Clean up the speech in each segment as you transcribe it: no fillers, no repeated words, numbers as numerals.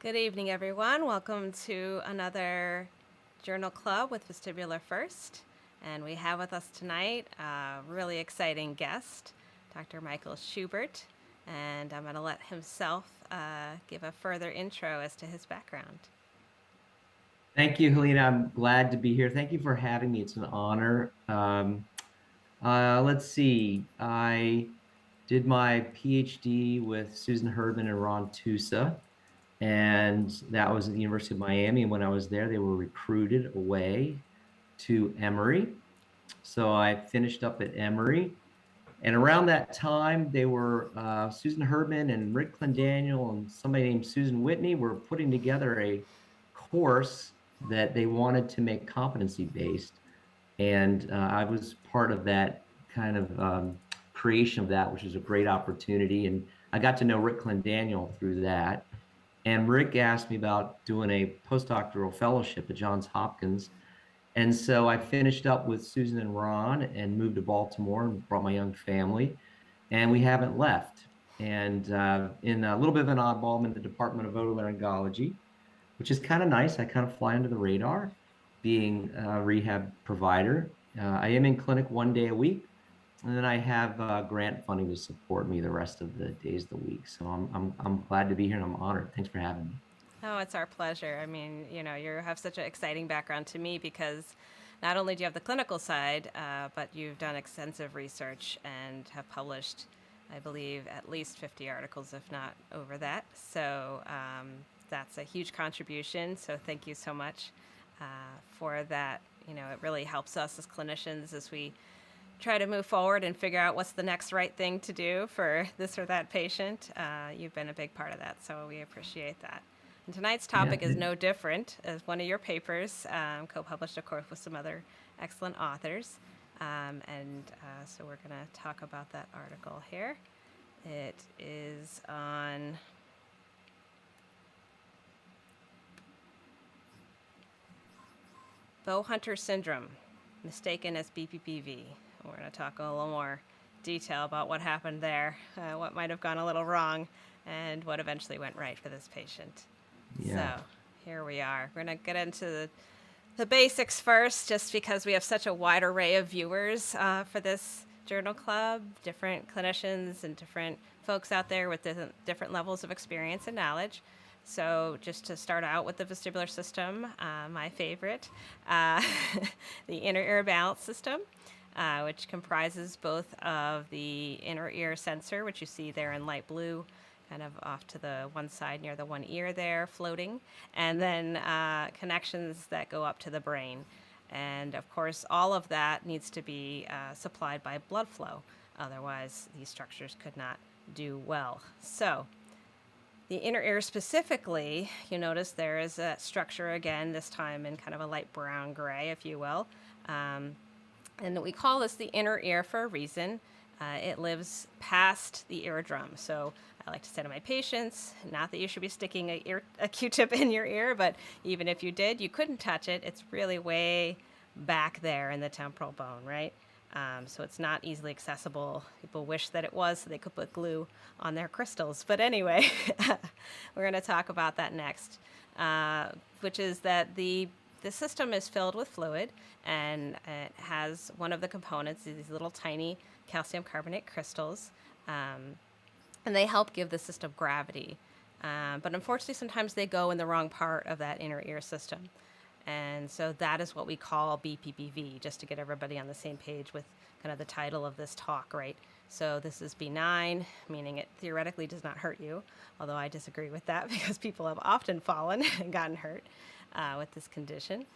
Good evening, everyone. Welcome to another Journal Club with Vestibular First. And we have with us tonight a really exciting guest, Dr. Michael Schubert. And I'm going to let himself give a further intro as to his background. Thank you, Helena. I'm glad to be here. Thank you for having me. It's an honor. Let's see. I did my PhD with Susan Herdman and Ron Tusa, and that was at the University of Miami. And when I was there, they were recruited away to Emory. So I finished up at Emory. And around that time, they were Susan Herdman and Rick Clendaniel and somebody named Susan Whitney were putting together a course that they wanted to make competency based. And I was part of that kind of creation of that, which was a great opportunity. And I got to know Rick Clendaniel through that. And Rick asked me about doing a postdoctoral fellowship at Johns Hopkins. And so I finished up with Susan and Ron and moved to Baltimore and brought my young family. And we haven't left. And in a little bit of an oddball, I'm in the Department of Otolaryngology, which is kind of nice. I kind of fly under the radar being a rehab provider. I am in clinic 1 day a week, and then I have grant funding to support me the rest of the days of the week. So I'm glad to be here and I'm honored. Thanks for having me. Oh, it's our pleasure. I mean, you have such an exciting background to me because not only do you have the clinical side, but you've done extensive research and have published, I believe, at least 50 articles, if not over that. So that's a huge contribution. So thank you so much for that. It really helps us as clinicians as we try to move forward and figure out what's the next right thing to do for this or that patient. You've been a big part of that, so we appreciate that. And tonight's Yeah. topic is no different as one of your papers, co-published, of course, with some other excellent authors. So we're going to talk about that article here. It is on Bow-Hunter syndrome, mistaken as BPPV. We're going to talk a little more detail about what happened there, what might have gone a little wrong, and what eventually went right for this patient. Yeah. So here we are. We're going to get into the basics first, just because we have such a wide array of viewers for this journal club, different clinicians and different folks out there with different levels of experience and knowledge. So just to start out with the vestibular system, my favorite, the inner ear balance system, which comprises both of the inner ear sensor, which you see there in light blue, kind of off to the one side near the one ear there, floating, and then connections that go up to the brain. And of course, all of that needs to be supplied by blood flow. Otherwise, these structures could not do well. So, the inner ear specifically, you notice there is a structure again, this time in kind of a light brown gray, if you will. And we call this the inner ear for a reason. It lives past the eardrum. So I like to say to my patients, not that you should be sticking a Q-tip in your ear, but even if you did, you couldn't touch it. It's really way back there in the temporal bone, right? So it's not easily accessible. People wish that it was so they could put glue on their crystals. But anyway, we're going to talk about that next, which is that the system is filled with fluid, and it has one of the components, these little tiny calcium carbonate crystals, and they help give the system gravity. But unfortunately, sometimes they go in the wrong part of that inner ear system. And so that is what we call BPPV, just to get everybody on the same page with kind of the title of this talk, right? So this is benign, meaning it theoretically does not hurt you, although I disagree with that because people have often fallen and gotten hurt with this condition.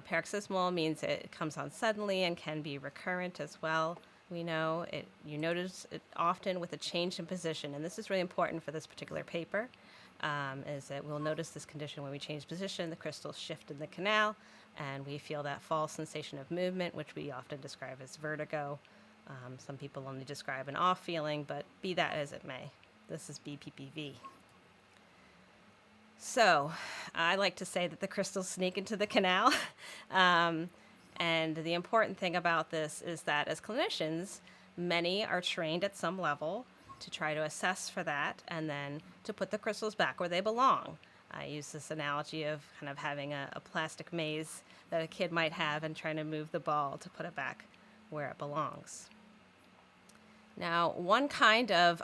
Paroxysmal means it comes on suddenly and can be recurrent as well. We know it. You notice it often with a change in position, and this is really important for this particular paper. Is that we'll notice this condition when we change position, the crystals shift in the canal, and we feel that false sensation of movement, which we often describe as vertigo. Some people only describe an off feeling, but be that as it may, this is BPPV. So I like to say that the crystals sneak into the canal. And the important thing about this is that as clinicians, many are trained at some level to try to assess for that and then to put the crystals back where they belong. I use this analogy of kind of having a plastic maze that a kid might have and trying to move the ball to put it back where it belongs. Now, one kind of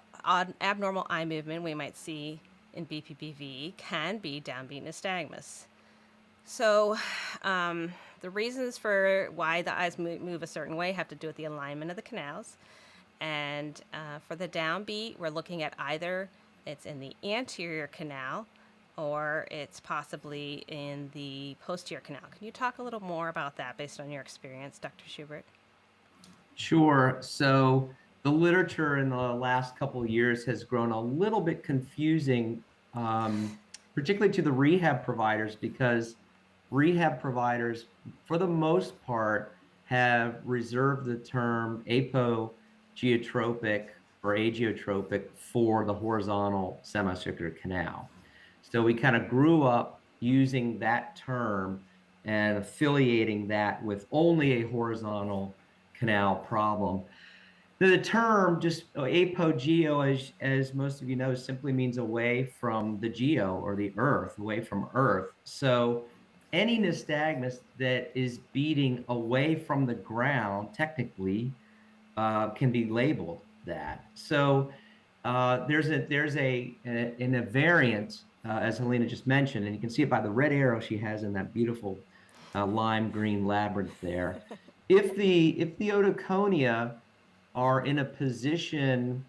abnormal eye movement we might see in BPPV can be downbeat nystagmus. So, the reasons for why the eyes move a certain way have to do with the alignment of the canals. And for the downbeat, we're looking at either it's in the anterior canal or it's possibly in the posterior canal. Can you talk a little more about that based on your experience, Dr. Schubert? Sure. So the literature in the last couple of years has grown a little bit confusing, particularly to the rehab providers, because rehab providers, for the most part, have reserved the term apogeotropic or agiotropic for the horizontal semicircular canal. So we kind of grew up using that term and affiliating that with only a horizontal canal problem. The term just apogeo, as most of you know, simply means away from the geo or the earth, away from earth. So any nystagmus that is beating away from the ground, technically, can be labeled that. So there's a variant, as Helena just mentioned, and you can see it by the red arrow she has in that beautiful lime green labyrinth there. If the otoconia are in a position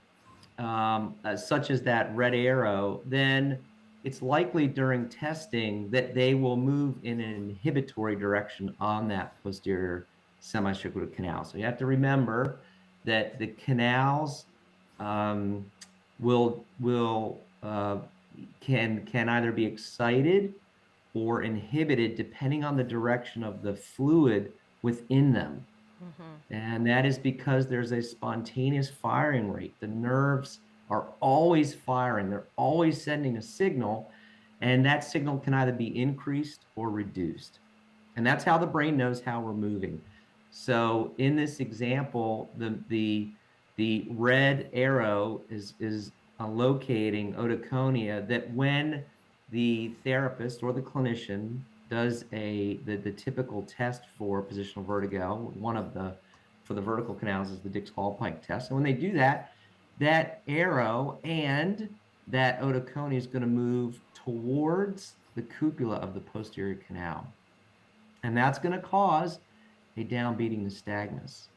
such as that red arrow, then it's likely during testing that they will move in an inhibitory direction on that posterior semicircular canal. So you have to remember that the canals um, can either be excited or inhibited depending on the direction of the fluid within them. And that is because there's a spontaneous firing rate. The nerves are always firing, they're always sending a signal, and that signal can either be increased or reduced. And that's how the brain knows how we're moving. So in this example, the red arrow is locating otoconia that when the therapist or the clinician does the typical test for positional vertigo, one of the for the vertical canals is the Dix-Hallpike test. And when they do that, that arrow and that otoconia is going to move towards the cupula of the posterior canal. And that's going to cause a downbeating nystagmus.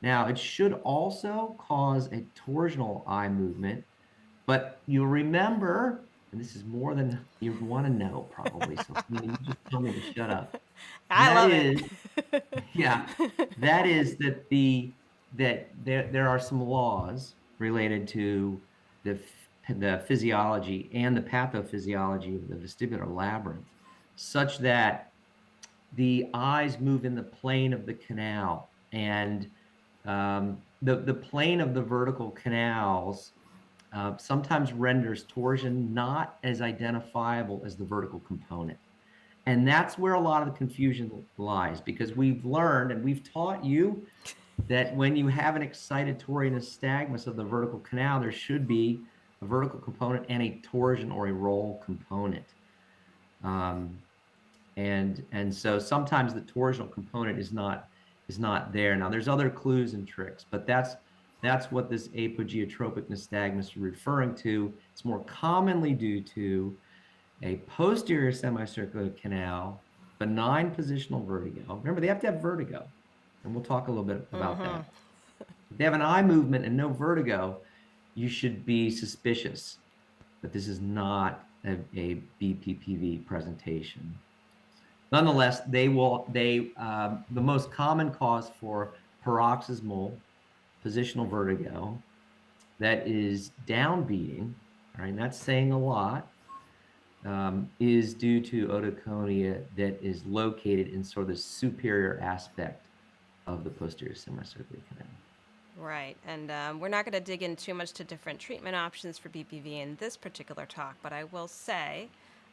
Now, it should also cause a torsional eye movement, but you'll remember, and this is more than you want to know probably, so you just tell me to shut up. I That love it. is, yeah, that is that there are some laws related to the physiology and the pathophysiology of the vestibular labyrinth, such that the eyes move in the plane of the canal, and the plane of the vertical canals sometimes renders torsion not as identifiable as the vertical component. And that's where a lot of the confusion lies, because we've learned and we've taught you that when you have an excitatory nystagmus of the vertical canal, there should be a vertical component and a torsion or a roll component. Um, and so sometimes the torsional component is not there. Now there's other clues and tricks, but that's what this apogeotropic nystagmus is referring to. It's more commonly due to a posterior semicircular canal, benign positional vertigo. Remember, they have to have vertigo, and we'll talk a little bit about that. If they have an eye movement and no vertigo, you should be suspicious that this is not a BPPV presentation. Nonetheless, the most common cause for paroxysmal positional vertigo that is downbeating, all right, and that's saying a lot, is due to otoconia that is located in sort of the superior aspect of the posterior semicircular canal. Right, and we're not going to dig in too much to different treatment options for BPV in this particular talk, but I will say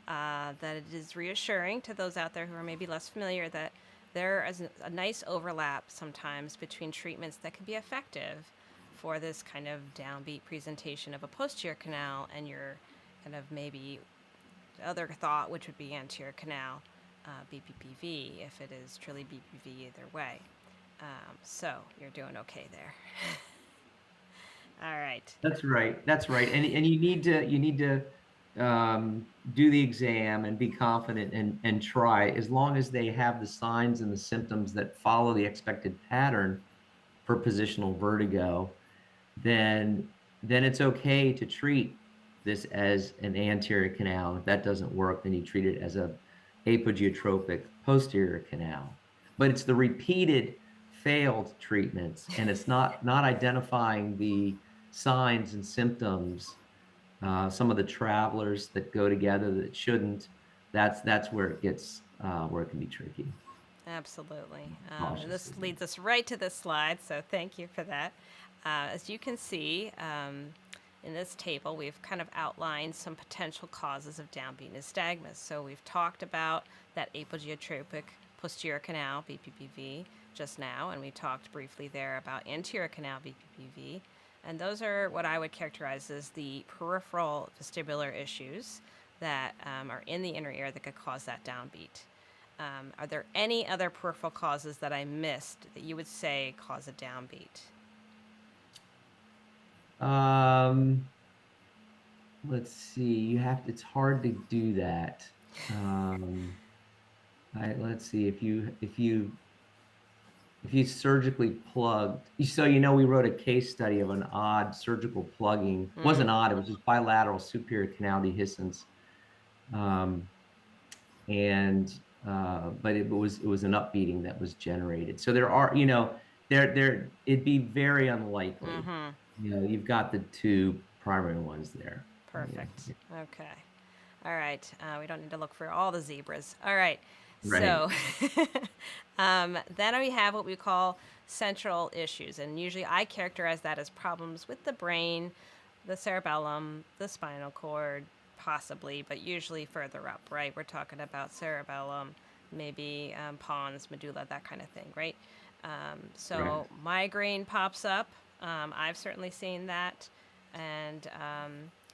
that it is reassuring to those out there who are maybe less familiar that there is a nice overlap sometimes between treatments that can be effective for this kind of downbeat presentation of a posterior canal and your kind of maybe other thought, which would be anterior canal BPPV, if it is truly BPV either way. So you're doing okay there. All right. That's right. That's right. And you need to do the exam and be confident and try as long as they have the signs and the symptoms that follow the expected pattern for positional vertigo, then it's okay to treat this as an anterior canal. If that doesn't work, then you treat it as a apogeotropic posterior canal. But it's the repeated failed treatments, and it's not identifying the signs and symptoms. Some of the travelers that go together that shouldn't. That's where it gets where it can be tricky. Absolutely. And this Cautiously. leads us right to this slide, so thank you for that. As you can see, in this table, we've kind of outlined some potential causes of downbeat nystagmus. So we've talked about that apogeotropic posterior canal, BPPV, just now, and we talked briefly there about anterior canal, BPPV. And those are what I would characterize as the peripheral vestibular issues that are in the inner ear that could cause that downbeat. Are there any other peripheral causes that I missed that you would say cause a downbeat? Um, let's see. It's hard to do that. Um, let's see if you surgically plugged. So we wrote a case study of an odd surgical plugging. It wasn't odd. It was just bilateral superior canal dehiscence. Um, and but it was an upbeating that was generated. So there are, there it'd be very unlikely. Mm-hmm. You've got the two primary ones there. Perfect. Yeah. Okay. All right. We don't need to look for all the zebras. All right. Right. So then we have what we call central issues. And usually I characterize that as problems with the brain, the cerebellum, the spinal cord, possibly, but usually further up, right? We're talking about cerebellum, maybe pons, medulla, that kind of thing, right? So Correct. migraine pops up. I've certainly seen that. And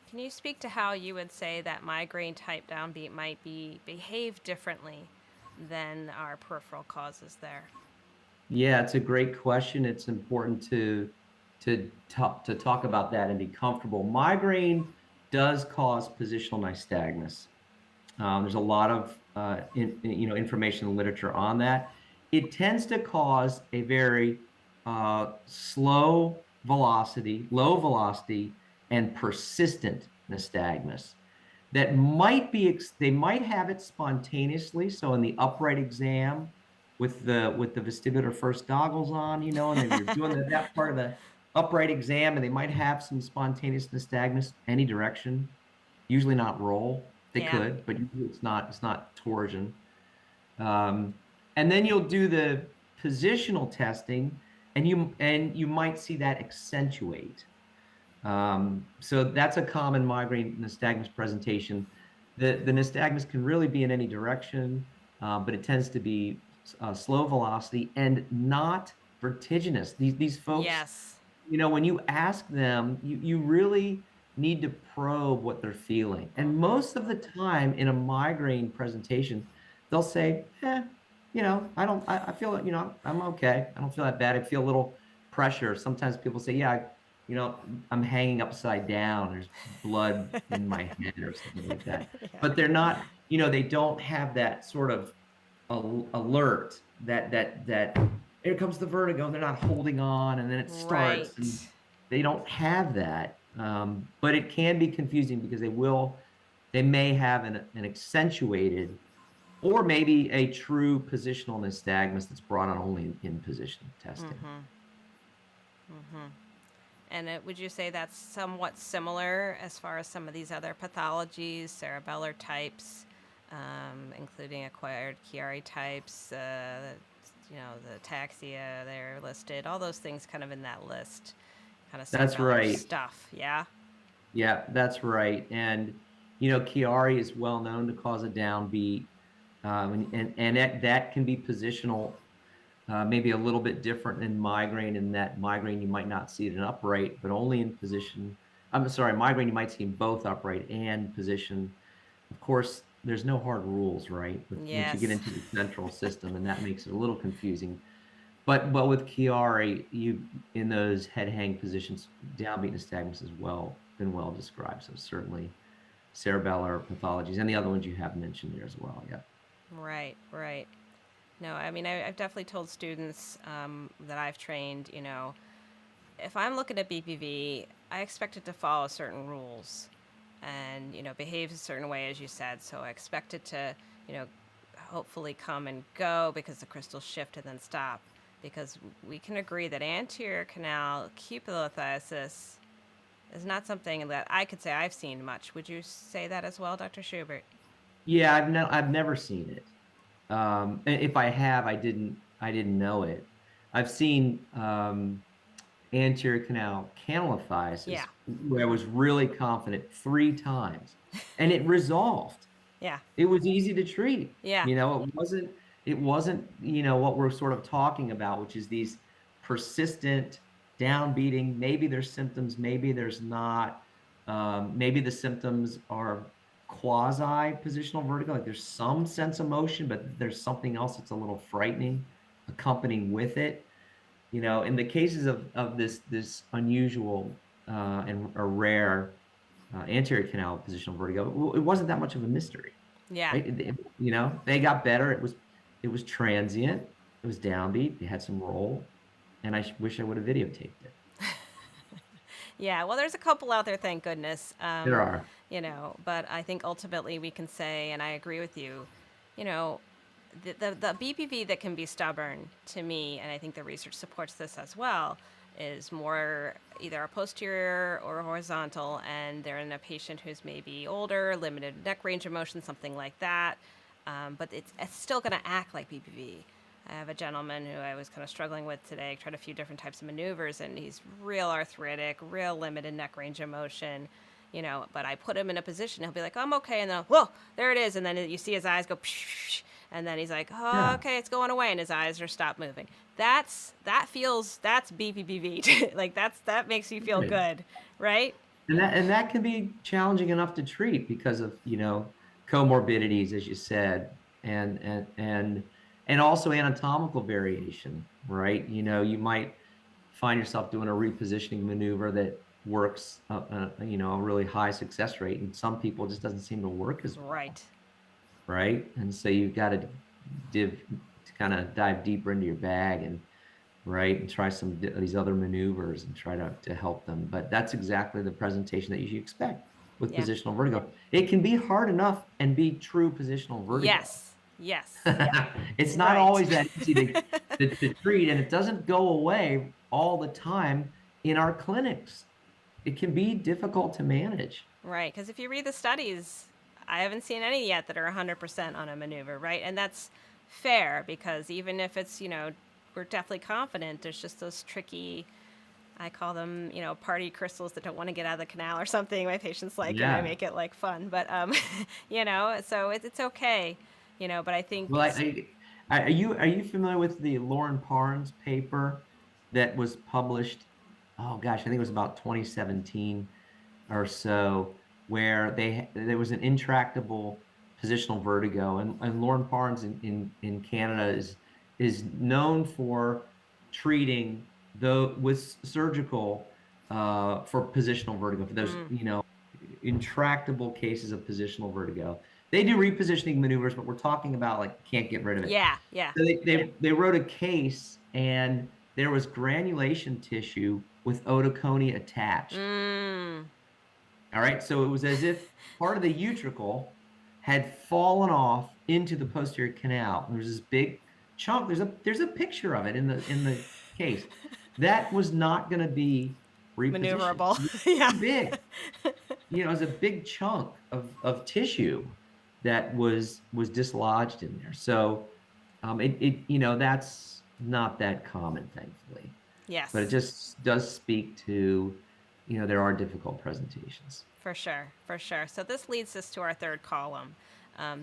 can you speak to how you would say that migraine type downbeat might behave differently than our peripheral causes there? Yeah, it's a great question. It's important to talk about that and be comfortable. Migraine does cause positional nystagmus. There's a lot of information in the literature on that. It tends to cause a very low velocity, and persistent nystagmus that they might have it spontaneously. So in the upright exam with the vestibular first goggles on, and they're doing that part of the upright exam, and they might have some spontaneous nystagmus any direction, usually not roll. They Yeah. could, but usually it's not torsion. Um, and then you'll do the positional testing, and you might see that accentuate. So that's a common migraine nystagmus presentation. The nystagmus can really be in any direction, but it tends to be slow velocity and not vertiginous. These folks, Yes. when you ask them, you really need to probe what they're feeling. And Mm-hmm. most of the time in a migraine presentation, they'll say, I feel, I'm okay. I don't feel that bad. I feel a little pressure. Sometimes people say, yeah, I'm hanging upside down. There's blood in my head or something like that. Yeah. But they're not, they don't have that sort of alert that here comes the vertigo, and they're not holding on, and then it Right. starts, and they don't have that. But it can be confusing because they may have an accentuated or maybe a true positional nystagmus that's brought on only in position testing. Mm-hmm. Mm-hmm. And would you say that's somewhat similar as far as some of these other pathologies, cerebellar types, including acquired Chiari types, the ataxia they're listed, all those things kind of in that list, kind of That's cerebellar right. stuff, yeah? Yeah, that's right. And Chiari is well known to cause a downbeat, and that can be positional, maybe a little bit different than migraine. In that migraine you might not see it in upright, but only in position. I'm sorry, migraine you might see in both upright and position. Of course, there's no hard rules, right? Once you get Yes. into the central system, and that makes it a little confusing. But with Chiari, you in those head hang positions, downbeat nystagmus has been well described. So certainly cerebellar pathologies and the other ones you have mentioned there as well. Yeah. Right, right. No, I mean, I've definitely told students that I've trained, if I'm looking at BPV, I expect it to follow certain rules and, behave a certain way, as you said. So I expect it to, you know, hopefully come and go because the crystals shift and then stop. Because we can agree that anterior canal cupulolithiasis is not something that I could say I've seen much. Would you say that as well, Dr. Schubert? Yeah, I've never seen it. And if I have, I didn't know it. I've seen anterior canal Yeah, canalithiasis where I was really confident 3 times, and it resolved. yeah, It was easy to treat. yeah, It wasn't, what we're sort of talking about, which is these persistent downbeating. Maybe there's symptoms, maybe there's not. Maybe the symptoms are quasi positional vertigo, like there's some sense of motion, but there's something else that's a little frightening accompanying with it. In the cases of this unusual and a rare anterior canal positional vertigo, it wasn't that much of a mystery, yeah. right? They got better. It was transient. It was downbeat. They had some roll, and I wish I would have videotaped it. Yeah, well, there's a couple out there, thank goodness. There are. But I think ultimately we can say, and I agree with you, you know, the BPV that can be stubborn to me, and I think the research supports this as well, is more either a posterior or a horizontal, and they're in a patient who's maybe older, limited neck range of motion, something like that. But it's still going to act like BPV. I have a gentleman who I was kind of struggling with today, tried a few different types of maneuvers, and he's real arthritic, real limited neck range of motion, but I put him in a position, he'll be like, I'm okay, and then, whoa, there it is, and then you see his eyes go, psh, and then he's like, oh, Yeah. okay, it's going away, and his eyes are stopped moving. That's BPPV. Like, that makes you feel Right. good, right? And that can be challenging enough to treat because of, comorbidities, as you said, and also anatomical variation, right? You might find yourself doing a repositioning maneuver that works, a really high success rate, and some people it just doesn't seem to work as well, Right. right? And so you've got to kind of dive deeper into your bag and right and try some these other maneuvers and try to help them. But that's exactly the presentation that you should expect with Yeah. positional vertigo. It can be hard enough and be true positional vertigo. Yes. Yes. It's not Right. always that easy to treat, and it doesn't go away all the time in our clinics. It can be difficult to manage. Right, because if you read the studies, I haven't seen any yet that are 100% on a maneuver, right? And that's fair because even if it's, we're definitely confident, there's just those tricky, I call them, party crystals that don't want to get out of the canal or something. My patients like, and I Yeah. make it like fun, but, so it's okay, but I think, Well, are you familiar with the Lauren Parnes paper that was published? Oh gosh, I think it was about 2017 or so, where there was an intractable positional vertigo, and Lauren Parnes in Canada is known for treating with surgical for positional vertigo for those mm, intractable cases of positional vertigo. They do repositioning maneuvers, but we're talking about like can't get rid of it. yeah, yeah. So they wrote a case, and there was granulation tissue with otoconia attached. Mm, All right, so it was as if part of the utricle had fallen off into the posterior canal. There's this big chunk. There's a picture of it in the case. That was not going to be repositioned. maneuverable. It was Yeah. too big. It was a big chunk of tissue that was dislodged in there. So that's not that common, thankfully. But it Yes. just does speak to, there are difficult presentations. For sure, for sure. So this leads us to our third column,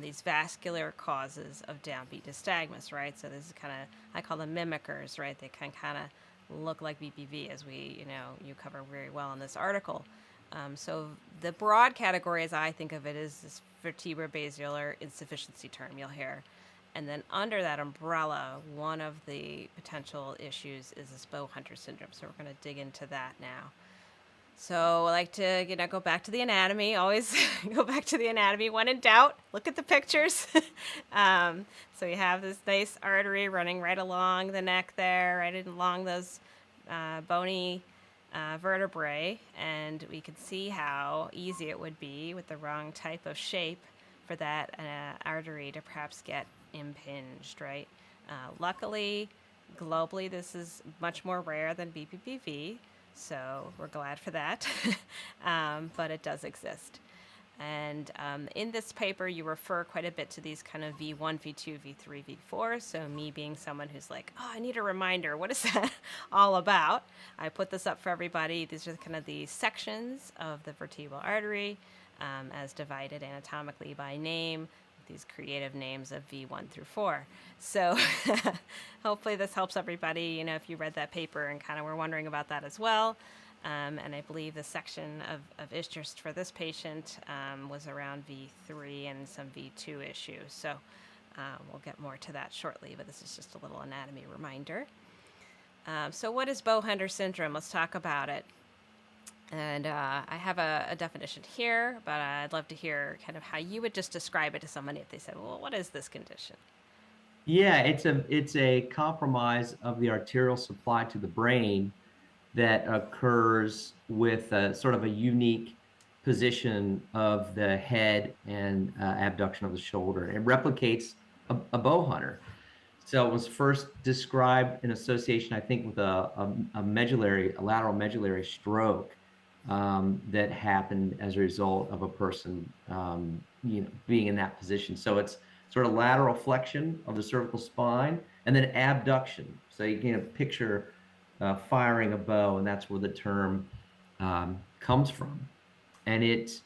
these vascular causes of downbeat nystagmus, right? So this is kind of, I call them mimickers, right? They can kind of look like BPV, as you cover very well in this article. So the broad category, as I think of it, is this vertebrobasilar insufficiency term you'll hear. And then under that umbrella, one of the potential issues is this Bow-Hunter syndrome. So we're going to dig into that now. So I like to, go back to the anatomy. Always go back to the anatomy. When in doubt, look at the pictures. So you have this nice artery running right along the neck there, right along those bony vertebrae, and we can see how easy it would be with the wrong type of shape for that artery to perhaps get impinged, right? Luckily, globally, this is much more rare than BPPV, so we're glad for that. But it does exist. And in this paper, you refer quite a bit to these kind of V1, V2, V3, V4. So, me being someone who's like, oh, I need a reminder. What is that all about? I put this up for everybody. These are kind of the sections of the vertebral artery as divided anatomically by name. These creative names of V1 through 4. So hopefully this helps everybody, if you read that paper and kind of were wondering about that as well. And I believe the section of interest for this patient was around V3 and some V2 issues. So we'll get more to that shortly, but this is just a little anatomy reminder. So what is Bow-Hunter syndrome? Let's talk about it. And I have a definition here, but I'd love to hear kind of how you would just describe it to somebody if they said, well, what is this condition? Yeah, it's a compromise of the arterial supply to the brain that occurs with a sort of a unique position of the head and abduction of the shoulder. It replicates a bow hunter. So it was first described in association, I think, with a lateral medullary stroke that happened as a result of a person, being in that position. So it's sort of lateral flexion of the cervical spine and then abduction. So you can picture firing a bow, and that's where the term comes from. And it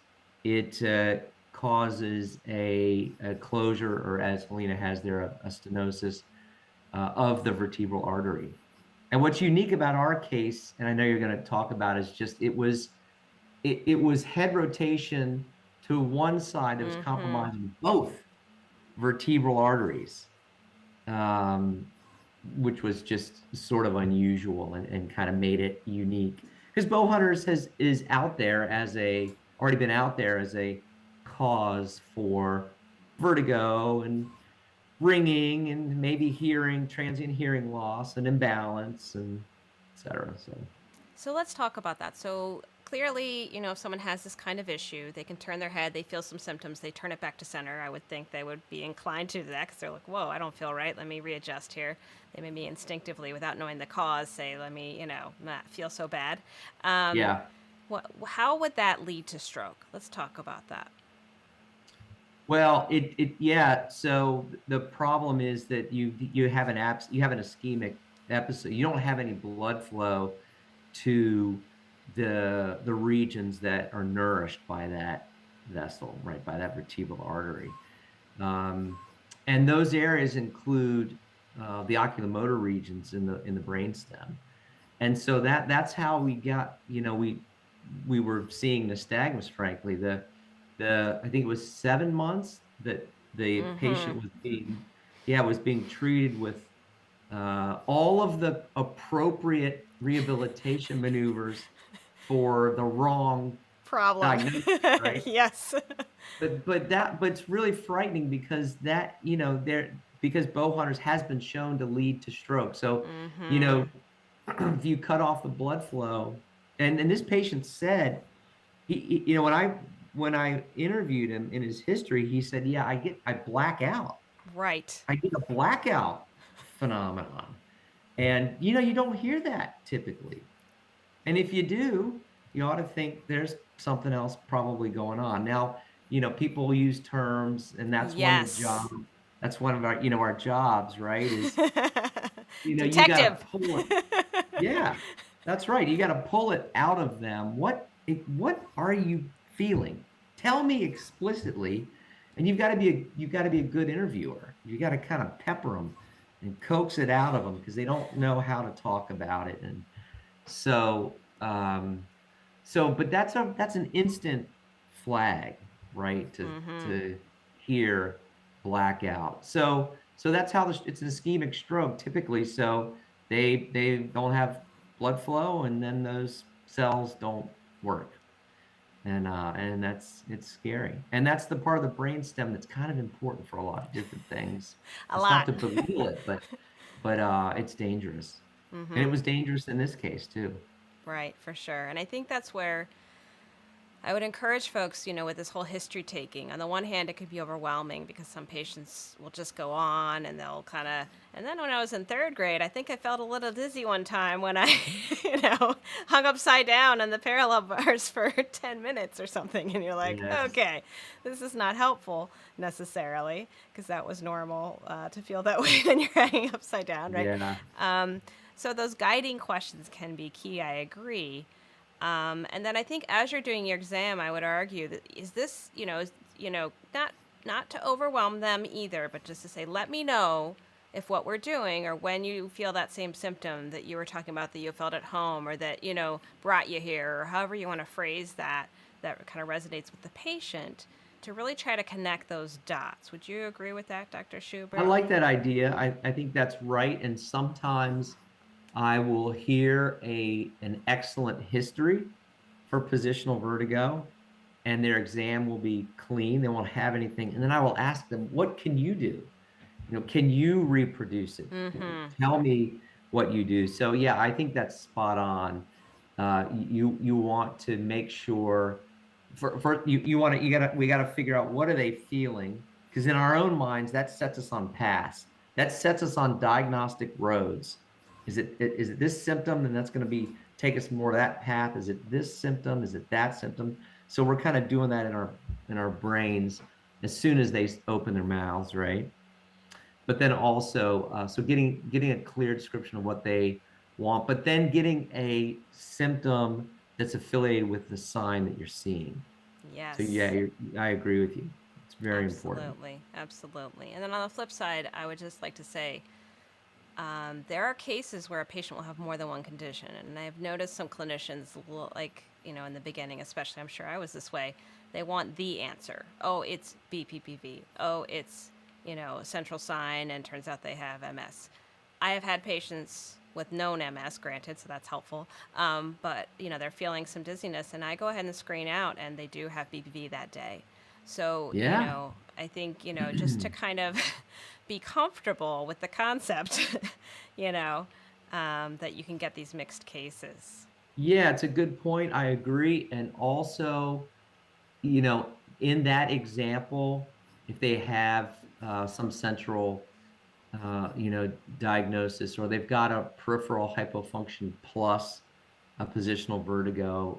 causes a closure, or as Helena has there, a stenosis of the vertebral artery. And what's unique about our case, and I know you're going to talk about, is just it was head rotation to one side that was compromising both vertebral arteries, which was just sort of unusual and kind of made it unique. Because bow hunters is out there as already been out there as a cause for vertigo and ringing and maybe transient hearing loss and imbalance and et cetera. So let's talk about that. So clearly, if someone has this kind of issue, they can turn their head, they feel some symptoms, they turn it back to center. I would think they would be inclined to do that because they're like, whoa, I don't feel right. Let me readjust here. They may be instinctively, without knowing the cause, say, let me, not feel so bad. Yeah. How would that lead to stroke? Let's talk about that. Well, yeah. So the problem is that you have an ischemic episode. You don't have any blood flow to the regions that are nourished by that vessel, right, by that vertebral artery. And those areas include the oculomotor regions in the brainstem. And so that's how we got, we were seeing nystagmus, frankly. I think it was 7 months that the patient was being treated with all of the appropriate rehabilitation maneuvers for the wrong problem diagnosis, right? Yes. But it's really frightening because because bow hunters has been shown to lead to stroke. So if you cut off the blood flow, and this patient said, when I interviewed him in his history, he said, yeah, I black out. Right. I get a blackout phenomenon. And, you don't hear that typically. And if you do, you ought to think there's something else probably going on. Now, people use terms, and that's one of the jobs. That's one of our jobs, right? Is, you got to pull it. Yeah, that's right. You got to pull it out of them. What are you feeling? Tell me explicitly. And you've got to be a good interviewer. You got to kind of pepper them and coax it out of them because they don't know how to talk about it. And so So, but that's an instant flag, right? Mm-hmm. To hear blackout. So that's how it's an ischemic stroke typically. So they don't have blood flow, and then those cells don't work, and it's scary. And that's the part of the brainstem that's kind of important for a lot of different things. A It's not lot. to belittle it, but it's dangerous, and it Mm-hmm. was dangerous in this case too. Right, for sure. And I think that's where I would encourage folks, with this whole history taking. On the one hand, it could be overwhelming because some patients will just go on and they'll kind of. And then when I was in third grade, I think I felt a little dizzy one time when I, hung upside down in the parallel bars for 10 minutes or something. And you're like, Yes. okay, this is not helpful necessarily because that was normal to feel that way when you're hanging upside down, right? Yeah. Um, so those guiding questions can be key, I agree. And then I think as you're doing your exam, I would argue that is this, not to overwhelm them either, but just to say, let me know if what we're doing or when you feel that same symptom that you were talking about that you felt at home or that, brought you here or however you want to phrase that, that kind of resonates with the patient to really try to connect those dots. Would you agree with that, Dr. I Schubert? like that idea. I think that's right. And sometimes I will hear an excellent history for positional vertigo, and their exam will be clean. They won't have anything. And then I will ask them, what can you do? Can you reproduce it? Mm-hmm. Tell me what you do. So yeah, I think that's spot on. You want to make sure for you want to you gotta we gotta figure out what are they feeling, because in our own minds that sets us on paths. That sets us on diagnostic roads. Is it this symptom? Then that's going to be take us more to that path. Is it this symptom? Is it that symptom? So we're kind of doing that in our brains as soon as they open their mouths, right? But then also so getting a clear description of what they want, but then getting a symptom that's affiliated with the sign that you're seeing. So yeah, Yes. I agree with you. It's very important. Absolutely, absolutely. And then on the flip side, I would just like to say there are cases where a patient will have more than one condition. And I've noticed some clinicians, like, in the beginning, especially, I'm sure I was this way, they want the answer. Oh, it's BPPV. Oh, it's, central sign, and turns out they have MS. I have had patients with known MS, granted, so that's helpful. But, they're feeling some dizziness, and I go ahead and screen out, and they do have BPV that day. So, Yeah. I think, just to kind of be comfortable with the concept, you know, that you can get these mixed cases. Yeah, it's a good point. I agree. And also, in that example, if they have some central, diagnosis, or they've got a peripheral hypofunction plus a positional vertigo,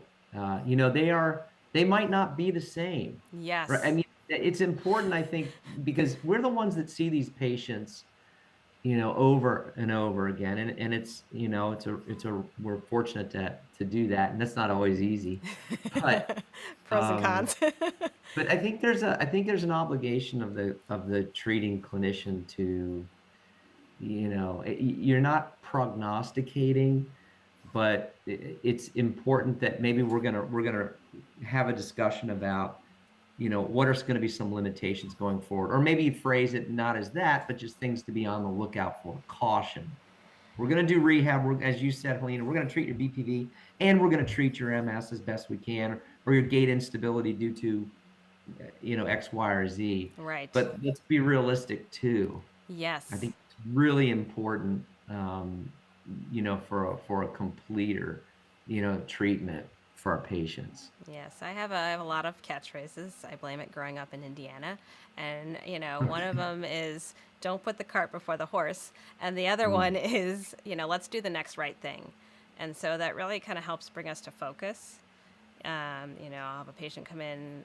they might not be the same, right? I Yes. mean, it's important, I think, because we're the ones that see these patients, over and over again. And we're fortunate to do that. And that's not always easy. But Pros and um, cons. but I think there's an obligation of the treating clinician to, you're not prognosticating, but it's important that maybe we're gonna have a discussion about, what are going to be some limitations going forward, or maybe phrase it not as that, but just things to be on the lookout for. Caution. We're going to do rehab. As you said, Helena, we're going to treat your BPV, and we're going to treat your MS as best we can, or your gait instability due to, X, Y, or Z. Right. But let's be realistic too. I Yes. think it's really important, for a completer, treatment for our patients. Yes, I have a lot of catchphrases. I blame it growing up in Indiana, and one of them is "Don't put the cart before the horse," and the other one Mm. is "Let's do the next right thing," and so that really kind of helps bring us to focus. I'll have a patient come in.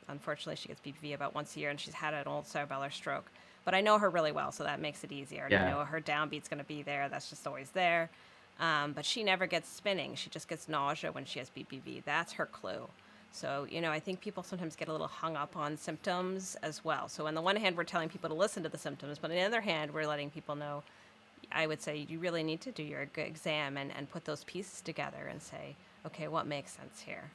Unfortunately, she gets BPV about once a year, and she's had an old cerebellar stroke. But I know her really well, so that makes it easy. I already Yeah. know her downbeat's going to be there. That's just always there. But she never gets spinning. She just gets nausea when she has BPV. That's her clue. So, I think people sometimes get a little hung up on symptoms as well. So, on the one hand, we're telling people to listen to the symptoms, but on the other hand, we're letting people know, I would say, you really need to do your exam and put those pieces together and say, okay, what makes sense here?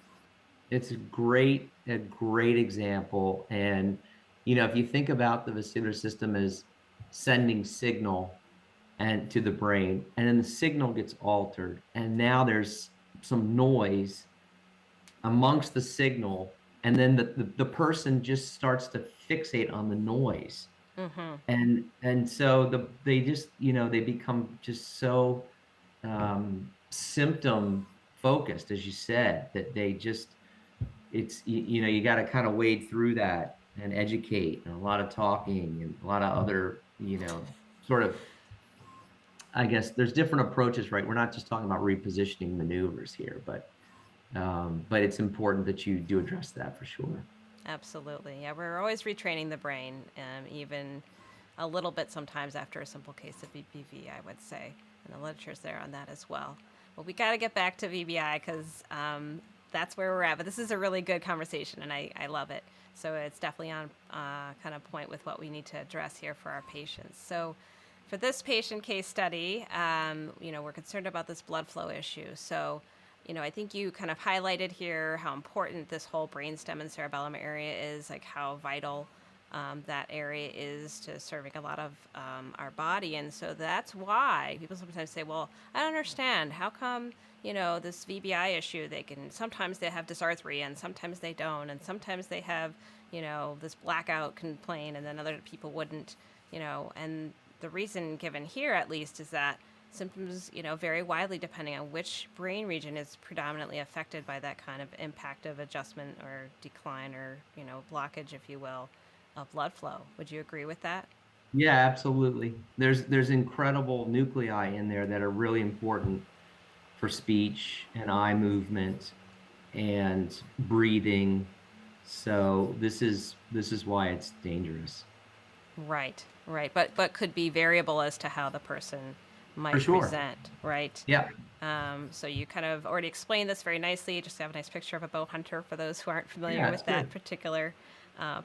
It's a great example. And, if you think about the vestibular system as sending signal and to the brain, and then the signal gets altered, and now there's some noise amongst the signal, and then the person just starts to fixate on the noise. Mm-hmm. And so they just, they become just so symptom focused, as you said, that they just you got to kind of wade through that and educate, and a lot of talking and a lot of other, sort of, I guess there's different approaches, right? We're not just talking about repositioning maneuvers here, but it's important that you do address that for sure. Absolutely. Yeah, we're always retraining the brain, even a little bit sometimes after a simple case of BPV, I would say. And the literature's there on that as well. Well, we got to get back to VBI because that's where we're at. But this is a really good conversation, and I love it. So it's definitely on kind of point with what we need to address here for our patients. So for this patient case study, we're concerned about this blood flow issue. So I think you kind of highlighted here how important this whole brainstem and cerebellum area is, like how vital that area is to serving a lot of our body. And so that's why people sometimes say, well, I don't understand. How come, this VBI issue, sometimes they have dysarthria and sometimes they don't. And sometimes they have, this blackout complaint and then other people wouldn't, and the reason given here at least is that symptoms, vary widely depending on which brain region is predominantly affected by that kind of impact of adjustment or decline or, blockage, if you will, of blood flow. Would you agree with that? Yeah, absolutely. There's incredible nuclei in there that are really important for speech and eye movement and breathing. So this is why it's dangerous. Right, right. But could be variable as to how the person For might sure. present, right? Yeah. So you kind of already explained this very nicely. Just have a nice picture of a bow hunter for those who aren't familiar Yeah, it's with that good. particular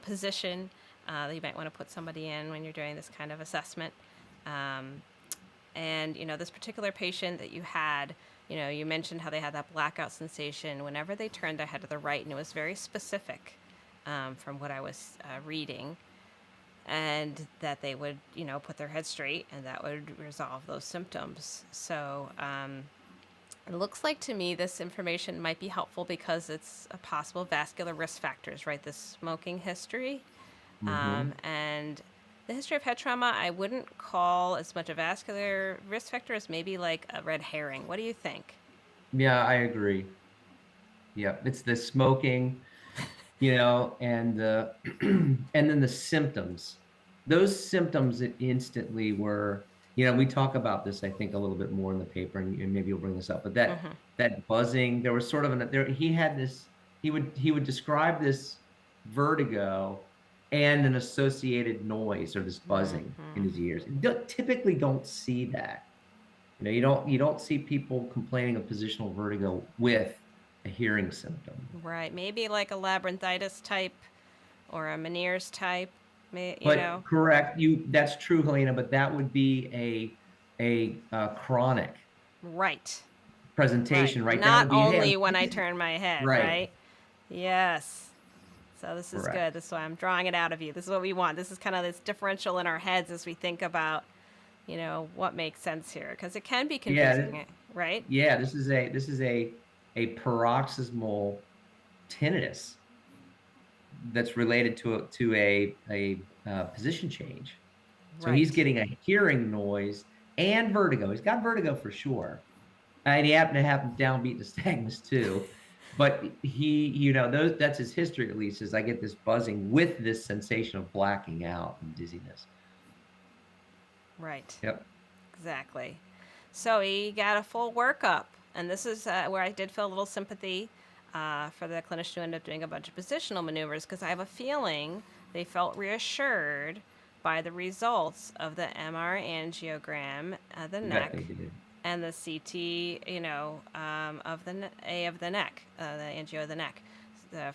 position that you might want to put somebody in when you're doing this kind of assessment. Um, and this particular patient that you had, you mentioned how they had that blackout sensation whenever they turned their head to the right, and it was very specific from what I was reading, and that they would, put their head straight, and that would resolve those symptoms. So it looks like to me this information might be helpful because it's a possible vascular risk factors, right? This smoking history. Hmm. And the history of head trauma, I wouldn't call as much a vascular risk factor as maybe like a red herring. What do you think? Yeah, I agree. Yeah, it's the smoking, and the and then the symptoms. Those symptoms that instantly were, we talk about this, I think, a little bit more in the paper, and maybe you'll bring this up, but that Mm-hmm. that buzzing, there was sort of he had this, he would describe this vertigo and an associated noise or this buzzing in Mm-hmm. his ears. Typically don't see that. You don't see people complaining of positional vertigo with a hearing symptom. Right. Maybe like a labyrinthitis type or a Meniere's type. May, you But know. correct, that's true, Helena, but that would be a chronic Right. Right. presentation, right? That Not would be, hey, I'm only when I dizzy. turn my head, Right, right? Yes. So this is good. correct. This is why I'm drawing it out of you. This is what we want. This is kind of this differential in our heads as we think about, what makes sense here, because it can be Yeah, confusing, right? yeah, this is a paroxysmal tinnitus that's related to a position change. So he's Right. getting a hearing noise and vertigo. He's got vertigo for sure. And he happened to have downbeat nystagmus too. But that's his history, at least, is I get this buzzing with this sensation of blacking out and dizziness. Right. Yep. Exactly. So he got a full workup, and this is where I did feel a little sympathy for the clinician who ended up doing a bunch of positional maneuvers, because I have a feeling they felt reassured by the results of the MR angiogram of the I bet neck they did. and the CT, of the A of the neck, the angio of the neck,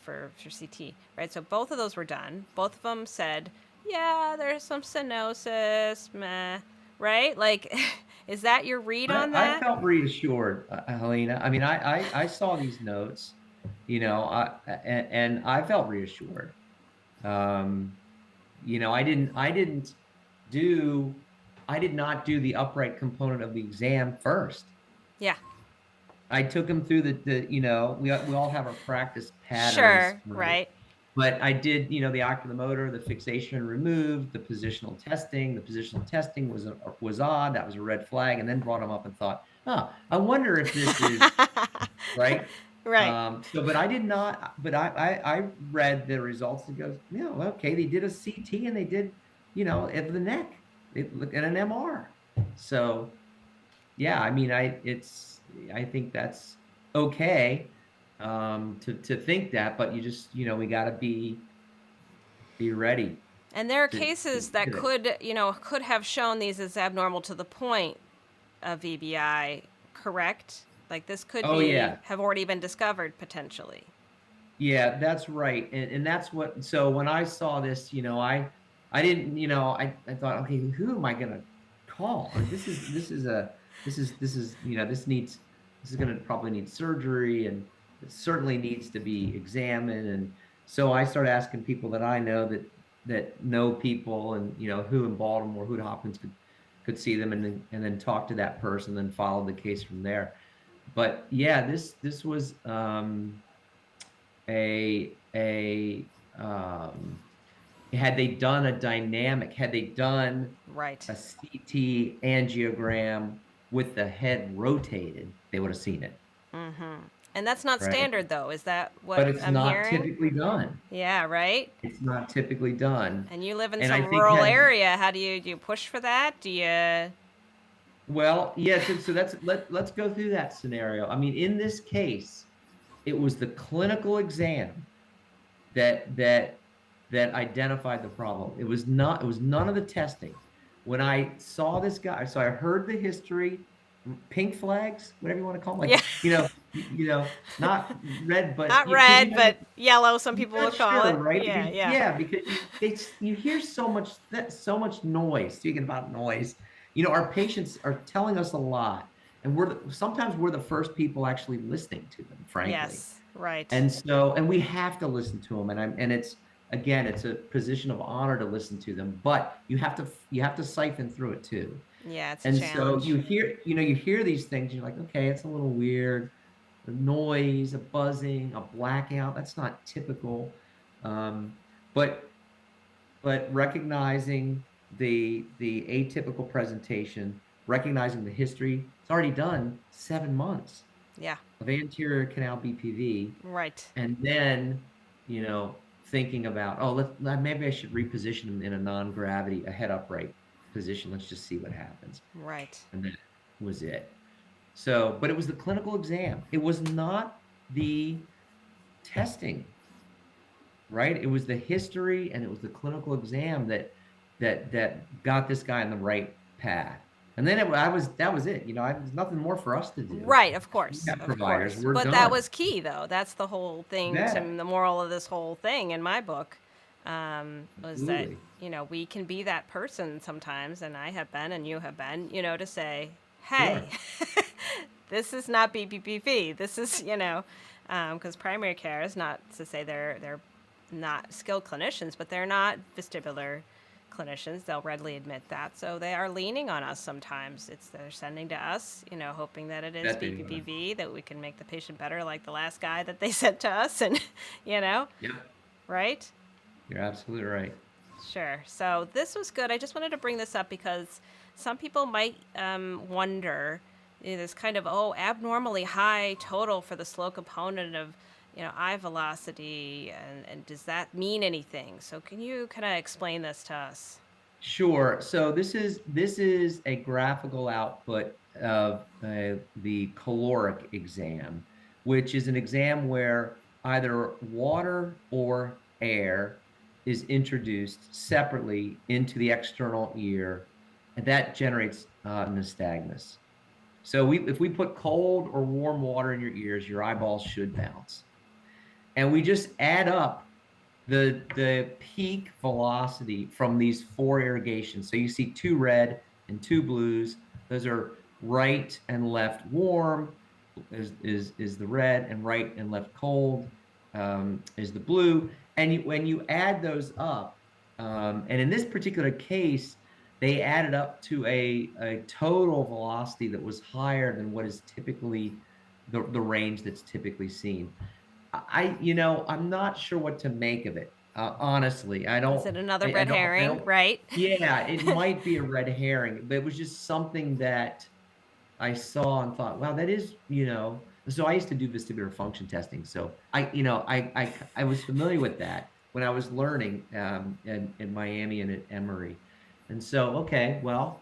for CT, right? So both of those were done. Both of them said, yeah, there's some stenosis, meh, right? Like, Is that your read on I that? felt reassured, Helena. I mean, I saw these notes, and I felt reassured. Um, I did not do the upright component of the exam first. Yeah. I took them through we all have our practice patterns, Sure. right? Right. But I did, the oculomotor, the fixation removed, the positional testing. The positional testing was odd. That was a red flag, and then brought them up and thought, oh, I wonder if this is right. Right. But I did not. But I read the results and goes, yeah, well, okay, they did a CT and they did, at the neck, they look at an MR. So yeah, I mean, I think that's okay to think that, but you just, we got to be ready And there are to cases that hit it. could have shown these as abnormal to the point of VBI, correct? Like this could Oh be yeah. have already been discovered potentially. Yeah, that's right. And that's so when I saw this, I didn't, I thought, okay, who am I gonna call? This is gonna probably need surgery, and it certainly needs to be examined. And so I started asking people that I know that know people, and who in Baltimore, who at Hopkins could see them, and then talk to that person, then follow the case from there. But yeah, this was a had they done a dynamic, had they done Right. a CT angiogram with the head rotated, they would have seen it, And that's not right? standard though. Is that But what it's I'm not hearing? typically done. Yeah, right? It's not typically done. And you live in And I some think rural area. How do you push for that? Do you well, yeah, so let's go through that scenario. I mean, in this case, it was the clinical exam that that that identified the problem. It was none of the testing. When I saw this guy, so I heard the history, pink flags, whatever you want to call them, Yeah. like, not red, but Not because red, but yellow some you're people not would call sure, it. right? Yeah, Because yeah. yeah, because you hear so much noise. Speaking about noise, our patients are telling us a lot, and sometimes we're the first people actually listening to them, frankly. Yes, right. And we have to listen to them. And it's a position of honor to listen to them, but you have to siphon through it too. Yeah, it's a And so challenge. you hear these things, you're like, okay, it's a little weird. A noise, a buzzing, a blackout, that's not typical. Um, but recognizing the atypical presentation, recognizing the history, it's already done 7 months Yeah, of anterior canal BPV, right. and then thinking about, oh, maybe I should reposition him in a non-gravity, a head upright position. Let's just see what happens. Right. And that was it. So, but it was the clinical exam. It was not the testing, right? It was the history and it was the clinical exam that got this guy on the right path. And then that was it. There's nothing more for us to do. Right, of We course, got of providers. course. We're But that done. was key, though. That's the whole thing. To Yeah, the moral of this whole thing in my book was that absolutely. we can be that person sometimes, and I have been, and you have been. To say, hey, Sure. this is not BPPV. This is because primary care is not to say they're not skilled clinicians, but they're not vestibular clinicians. They'll readily admit that. So they are leaning on us sometimes. They're sending to us, hoping that it is That they wanna. BPPV, that we can make the patient better, like the last guy that they sent to us, and you know, Yep. right? You're absolutely right. Sure. So this was good. I just wanted to bring this up because some people might wonder this kind of abnormally high total for the slow component of eye velocity, and does that mean anything? So can you kind of explain this to us? Sure. So this is a graphical output of the caloric exam, which is an exam where either water or air is introduced separately into the external ear, and that generates nystagmus. So if we put cold or warm water in your ears, your eyeballs should bounce, and we just add up the peak velocity from these four irrigations. So you see two red and two blues Those are right and left warm is the red, and right and left cold is the blue. And when you add those up, and in this particular case, they added up to a total velocity that was higher than what is typically the range that's typically seen. I'm not sure what to make of it. Honestly, Is it another red I herring, don't. right? Yeah, it might be a red herring, but it was just something that I saw and thought, wow, that is. So I used to do vestibular function testing. So I was familiar with that when I was learning in Miami and at Emory. And so, okay, well,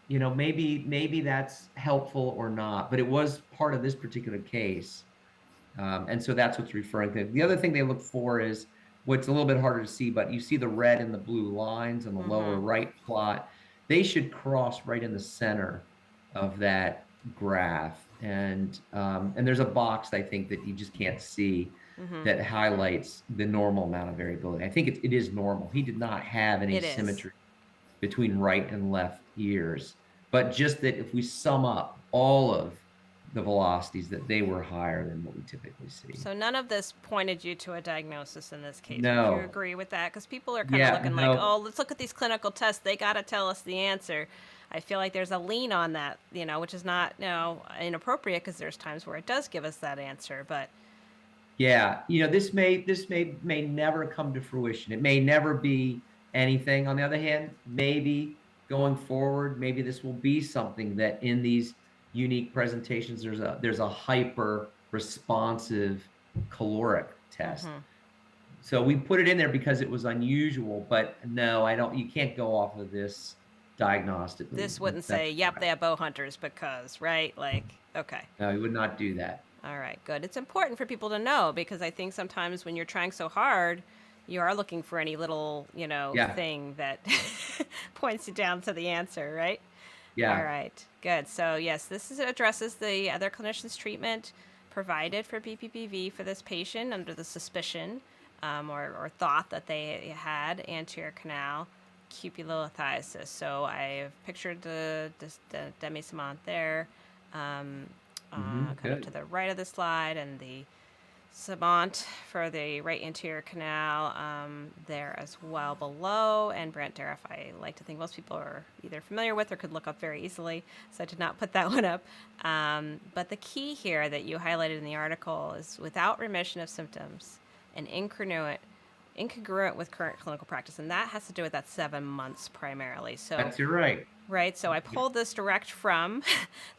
maybe that's helpful or not, but it was part of this particular case. And so that's what's referring to. The other thing they look for is what's a little bit harder to see, but you see the red and the blue lines on the lower Mm-hmm. right plot. They should cross right in the center of that graph. And there's a box I think that you just can't see Mm-hmm. that highlights the normal amount of variability. I think it is normal. He did not have any It is. symmetry between right and left ears, but just that if we sum up all of the velocities, that they were higher than what we typically see. So none of this pointed you to a diagnosis in this case. Would you No. agree with that? Because people are kind of Yeah, looking like, no. oh, let's look at these clinical tests. They got to tell us the answer. I feel like there's a lean on that, which is not, inappropriate because there's times where it does give us that answer. But Yeah, this may never come to fruition. It may never be anything. On the other hand, maybe going forward, maybe this will be something that in these unique presentations, there's a hyper responsive caloric test. mm-hmm. So we put it in there because it was unusual, but no, I don't. You can't go off of this diagnostically. This wouldn't That's say, yep, they correct. have bow hunters because, right? Like, okay. No, you would not do that. All right, good. It's important for people to know because I think sometimes when you're trying so hard, you are looking for any little, Yeah, thing that points you down to the answer, right? All yeah. right, good. So, yes, addresses the other clinician's treatment provided for BPPV for this patient under the suspicion or thought that they had anterior canal cupulolithiasis. So, I've pictured the demi-cement there, um, kind of to Good. the right of the slide, and the Savant for the right anterior canal there as well below. And Brent Derriff, I like to think most people are either familiar with or could look up very easily, so I did not put that one up. But the key here that you highlighted in the article is without remission of symptoms and incongruent with current clinical practice, and that has to do with that 7 months primarily. So You're right. right, so I pulled this direct from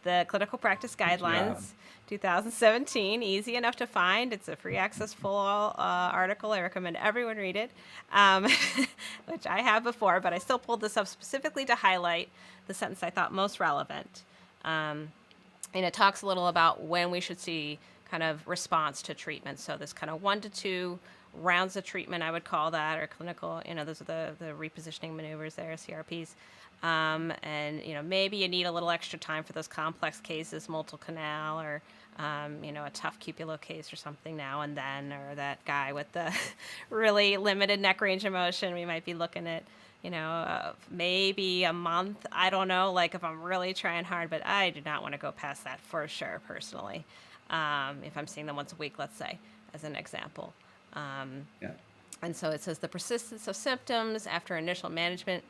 the Clinical Practice Good job. Guidelines 2017. Easy enough to find. It's a free access full article. I recommend everyone read it, which I have before, but I still pulled this up specifically to highlight the sentence I thought most relevant. And it talks a little about when we should see kind of response to treatment. So this kind of 1 to 2 rounds of treatment, I would call that, or clinical, those are the repositioning maneuvers there, CRPs. And, maybe you need a little extra time for those complex cases, multiple canal, or, a tough cupulo case or something now and then, or that guy with the really limited neck range of motion. We might be looking at, maybe a month. I don't know, like if I'm really trying hard, but I do not want to go past that for sure, personally. If I'm seeing them once a week, let's say, as an example. Yeah. And so it says the persistence of symptoms after initial management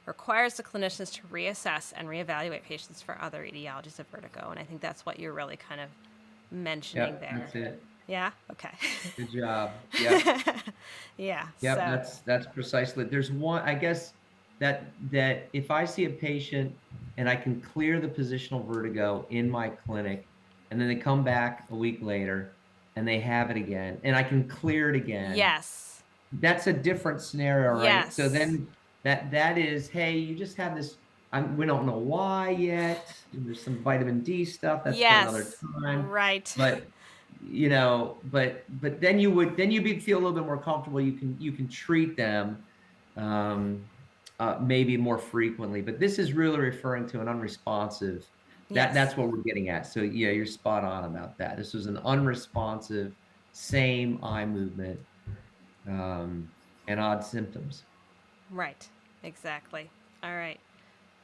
requires the clinicians to reassess and reevaluate patients for other etiologies of vertigo. And I think that's what you're really kind of mentioning Yep, there. that's it. Yeah? Okay. Good job. Yep. Yeah. Yep, So, that's precisely. There's one, I guess that if I see a patient and I can clear the positional vertigo in my clinic, and then they come back a week later and they have it again, and I can clear it again, yes. that's a different scenario, right? So Yes. then that is, hey, you just have this. We don't know why yet. There's some vitamin D stuff. That's for another Yes. time. Right. But but then you'd feel a little bit more comfortable. You can treat them maybe more frequently. But this is really referring to an unresponsive. Yes. That's what we're getting at. So yeah, you're spot on about that. This was an unresponsive, same eye movement and odd symptoms. Right. Exactly. All right.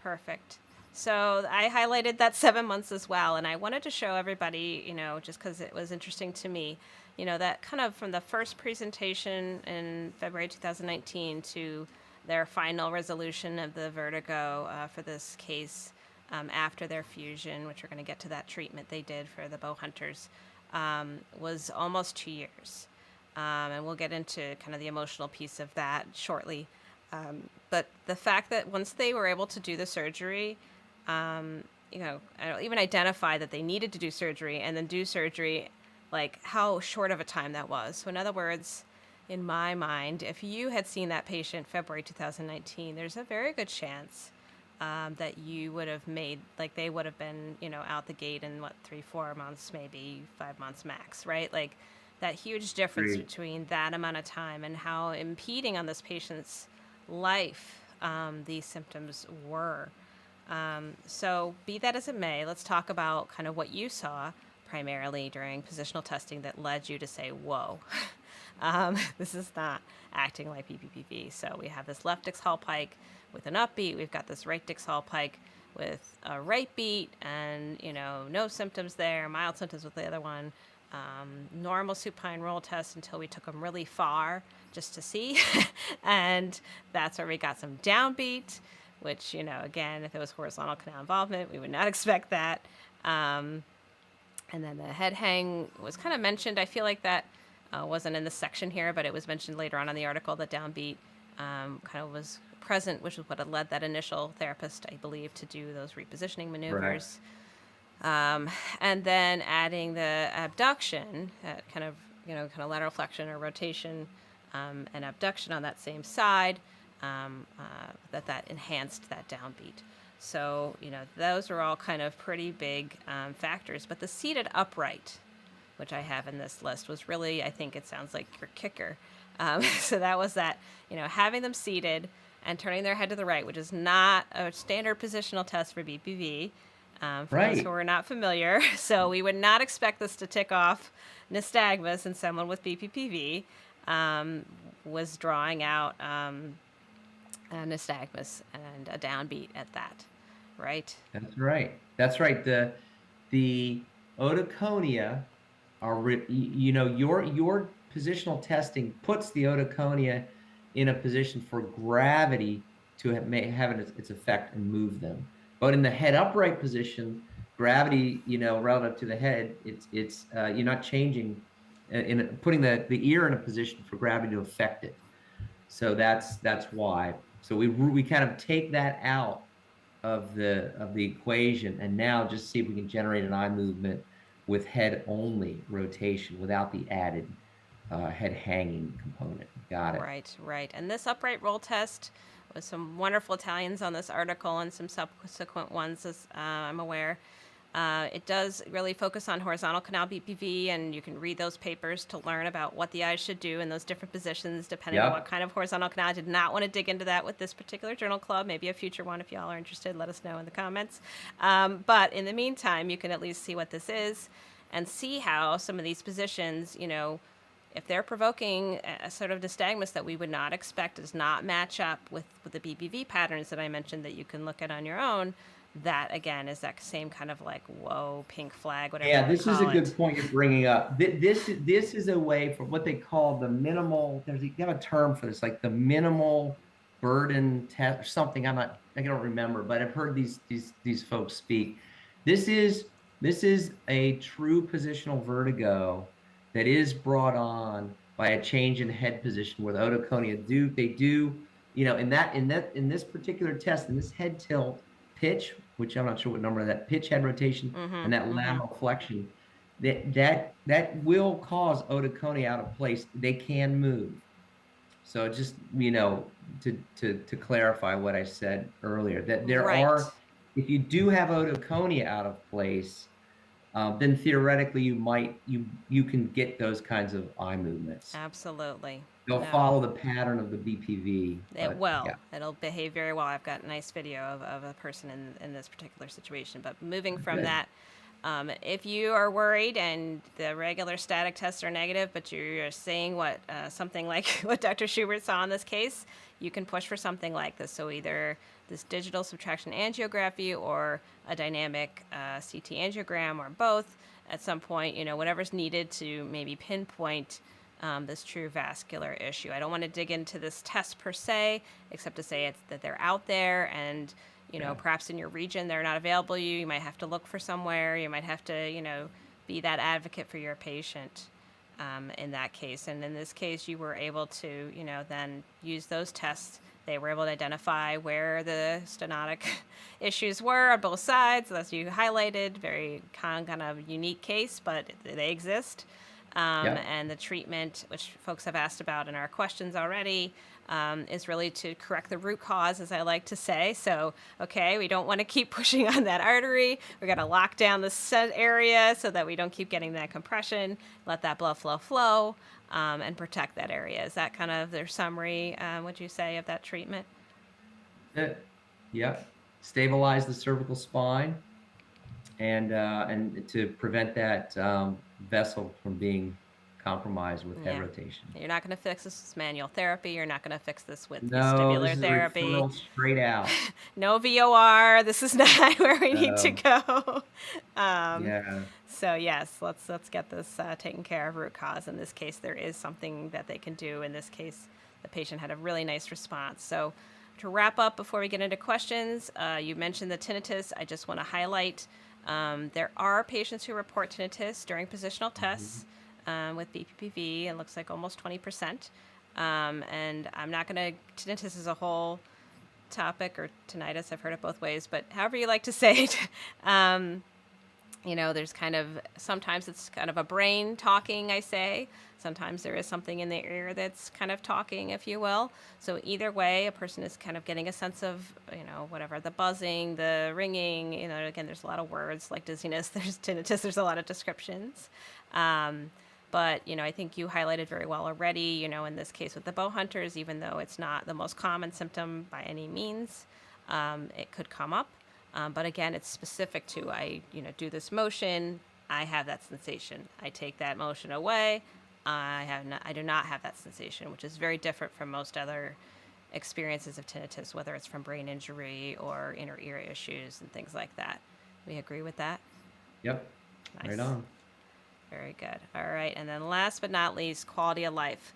Perfect. So I highlighted that 7 months as well, and I wanted to show everybody, just because it was interesting to me, that kind of from the first presentation in February 2019 to their final resolution of the vertigo for this case after their fusion, which we're going to get to that treatment they did for the bow hunters, was almost 2 years. And we'll get into kind of the emotional piece of that shortly. But the fact that once they were able to do the surgery, I don't even identify that they needed to do surgery and then do surgery, like how short of a time that was. So, in other words, in my mind, if you had seen that patient February 2019, there's a very good chance that you would have made, like they would have been, out the gate in 3-4 months, maybe 5 months max, right? Like that huge difference Great. between that amount of time and how impeding on this patient's life these symptoms were. So, be that as it may, let's talk about kind of what you saw primarily during positional testing that led you to say, whoa, this is not acting like BPPV. So, we have this left Dix-Hall pike with an upbeat. We've got this right Dix-Hall pike with a right beat and, no symptoms there, mild symptoms with the other one. Normal supine roll test until we took them really far just to see. And that's where we got some downbeat, which, again, if it was horizontal canal involvement, we would not expect that. And then the head hang was kind of mentioned. I feel like that wasn't in the section here, but it was mentioned later on in the article. The downbeat kind of was present, which is what had led that initial therapist, I believe, to do those repositioning maneuvers. And then adding the abduction, kind of lateral flexion or rotation, and abduction on that same side, that enhanced that downbeat. So, those are all kind of pretty big factors. But the seated upright, which I have in this list, was really, I think it sounds like your kicker. So that was that, having them seated and turning their head to the right, which is not a standard positional test for BPV. For those who are not familiar. So we would not expect this to tick off nystagmus in someone with BPPV. Was drawing out nystagmus and a downbeat at that, right? That's right. That's right. The otoconia are, your positional testing puts the otoconia in a position for gravity to have its effect and move them. But in the head upright position, gravity, relative to the head, it's you're not changing in putting the ear in a position for gravity to affect it. So that's why. So we kind of take that out of the equation and now just see if we can generate an eye movement with head only rotation without the added head hanging component. Got it. Right. And this upright roll test with some wonderful Italians on this article and some subsequent ones, as I'm aware. It does really focus on horizontal canal BPV, and you can read those papers to learn about what the eyes should do in those different positions, depending on what kind of horizontal canal. I did not want to dig into that with this particular journal club. Maybe a future one, if y'all are interested, let us know in the comments. But in the meantime, you can at least see what this is and see how some of these positions, if they're provoking a sort of nystagmus that we would not expect, does not match up with the BPV patterns that I mentioned that you can look at on your own, that again is that same kind of like, whoa, pink flag, whatever. Yeah, this is a good point you're bringing up. This is a way for what they call the minimal. They have a term for this, like the minimal burden test or something. I don't remember, but I've heard these folks speak. This is a true positional vertigo that is brought on by a change in head position where the otoconia do, in this particular test, in this head tilt pitch, which I'm not sure what number of that pitch head rotation and that lateral flexion, that will cause otoconia out of place. They can move. So just, to clarify what I said earlier, that there are, if you do have otoconia out of place, then theoretically you can get those kinds of eye movements. Absolutely. They'll follow the pattern of the BPV. It will. Yeah. It'll behave very well. I've got a nice video of a person in this particular situation. But moving from that, If you are worried and the regular static tests are negative, but you're seeing what something like what Dr. Schubert saw in this case, you can push for something like this. So either this digital subtraction angiography or a dynamic CT angiogram or both at some point, whatever's needed to maybe pinpoint this true vascular issue. I don't want to dig into this test per se, except to say that they're out there and perhaps in your region they're not available. You might have to look for somewhere. You might have to, be that advocate for your patient in that case. And in this case, you were able to, then use those tests. They were able to identify where the stenotic issues were on both sides, as you highlighted. Very kind of unique case, but they exist. And the treatment, which folks have asked about in our questions already, is really to correct the root cause, as I like to say. So, okay, we don't want to keep pushing on that artery. We're going to lock down the set area so that we don't keep getting that compression, let that blood flow, and protect that area. Is that kind of their summary, would you say, of that treatment? Yep. Stabilize the cervical spine and to prevent that vessel from being compromised with head rotation. You're not going to fix this with manual therapy. You're not going to fix this with No, vestibular this is therapy. A referral straight out. No VOR. This is not where we need to go. So yes, let's get this taken care of, root cause. In this case, there is something that they can do. In this case, the patient had a really nice response. So to wrap up before we get into questions, you mentioned the tinnitus. I just want to highlight there are patients who report tinnitus during positional tests with BPPV. It looks like almost 20%. And I'm not going to, tinnitus is a whole topic, or tinnitus, I've heard it both ways, but however you like to say it, there's kind of, sometimes it's kind of a brain talking, I say. Sometimes there is something in the ear that's kind of talking, if you will. So either way, a person is kind of getting a sense of, whatever, the buzzing, the ringing, again, there's a lot of words like dizziness, there's tinnitus, there's a lot of descriptions. But, I think you highlighted very well already, in this case with the bow hunters, even though it's not the most common symptom by any means, it could come up. But again, it's specific to, I do this motion, I have that sensation. I take that motion away, I do not have that sensation, which is very different from most other experiences of tinnitus, whether it's from brain injury or inner ear issues and things like that. We agree with that? Yep. Nice. Right on. Very good. All right. And then last but not least, quality of life.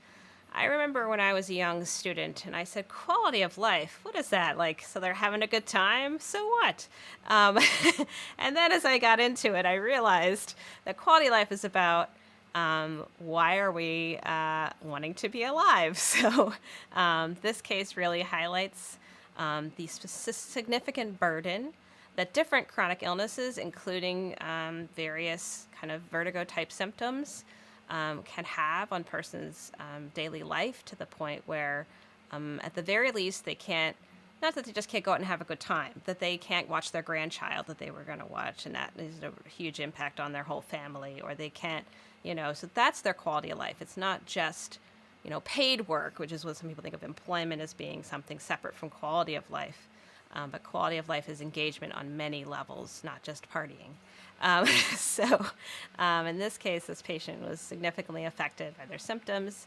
I remember when I was a young student and I said, quality of life, what is that? Like, so they're having a good time? So what? And then as I got into it, I realized that quality of life is about why are we wanting to be alive? So this case really highlights the significant burden that different chronic illnesses, including various kind of vertigo-type symptoms, can have on person's daily life, to the point where, at the very least, they can't, not that they just can't go out and have a good time, that they can't watch their grandchild that they were going to watch, and that is a huge impact on their whole family, or they can't, so that's their quality of life. It's not just, paid work, which is what some people think of employment as being something separate from quality of life. But quality of life is engagement on many levels, not just partying. So in this case, this patient was significantly affected by their symptoms.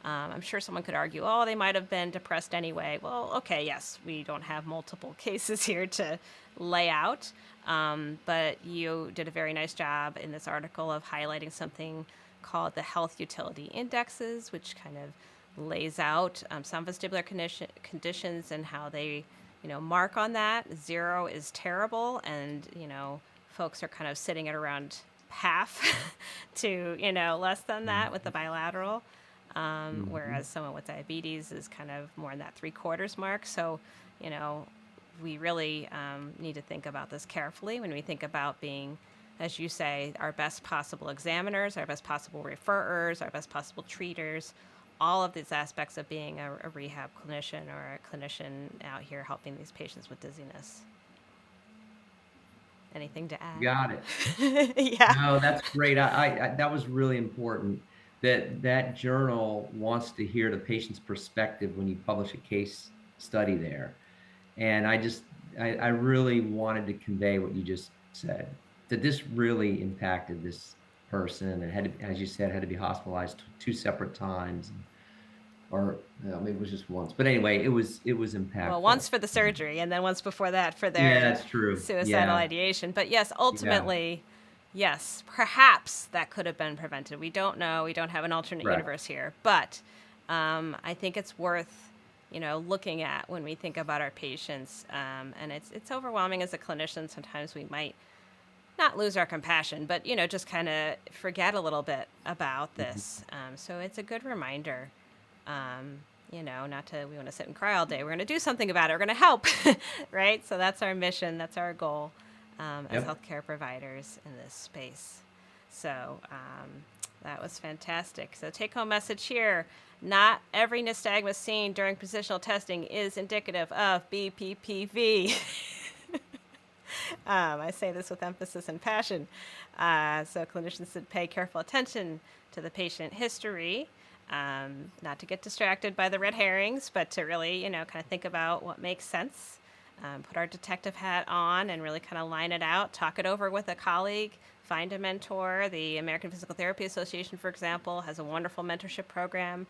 I'm sure someone could argue, oh, they might have been depressed anyway. Well, okay, yes, we don't have multiple cases here to lay out. But you did a very nice job in this article of highlighting something called the health utility indexes, which kind of lays out some vestibular conditions and how they mark on that. 0 is terrible, and, folks are kind of sitting at around half to, less than that with the bilateral, whereas someone with diabetes is kind of more in that 3/4 mark. So, we really need to think about this carefully when we think about being, as you say, our best possible examiners, our best possible referrers, our best possible treaters, all of these aspects of being a rehab clinician or a clinician out here helping these patients with dizziness. Anything to add? Got it. Yeah. No, that's great. I that was really important. That journal wants to hear the patient's perspective when you publish a case study there. And I really wanted to convey what you just said. that this really impacted this person, and had to, as you said, had to be hospitalized two separate times, or maybe it was just once. But anyway, it was Well, impactful. once for the surgery, and then once before that for Yeah, their that's true. suicidal Yeah, ideation. But yes, yeah, ultimately, yes, perhaps that could have been prevented. We don't know. We don't have an alternate correct. universe here. But I think it's worth, looking at when we think about our patients. And it's overwhelming as a clinician. Sometimes we might not lose our compassion, but just kind of forget a little bit about Mhm. this. So it's a good reminder. Not to we want to sit and cry all day. We're going to do something about it. We're going to help, right? So that's our mission. That's our goal as Yep. healthcare providers in this space. So that was fantastic. So take home message here: not every nystagmus seen during positional testing is indicative of BPPV. I say this with emphasis and passion. So clinicians should pay careful attention to the patient history, not to get distracted by the red herrings, but to really, kind of think about what makes sense. Put our detective hat on and really kind of line it out, talk it over with a colleague, find a mentor. The American Physical Therapy Association, for example, has a wonderful mentorship program.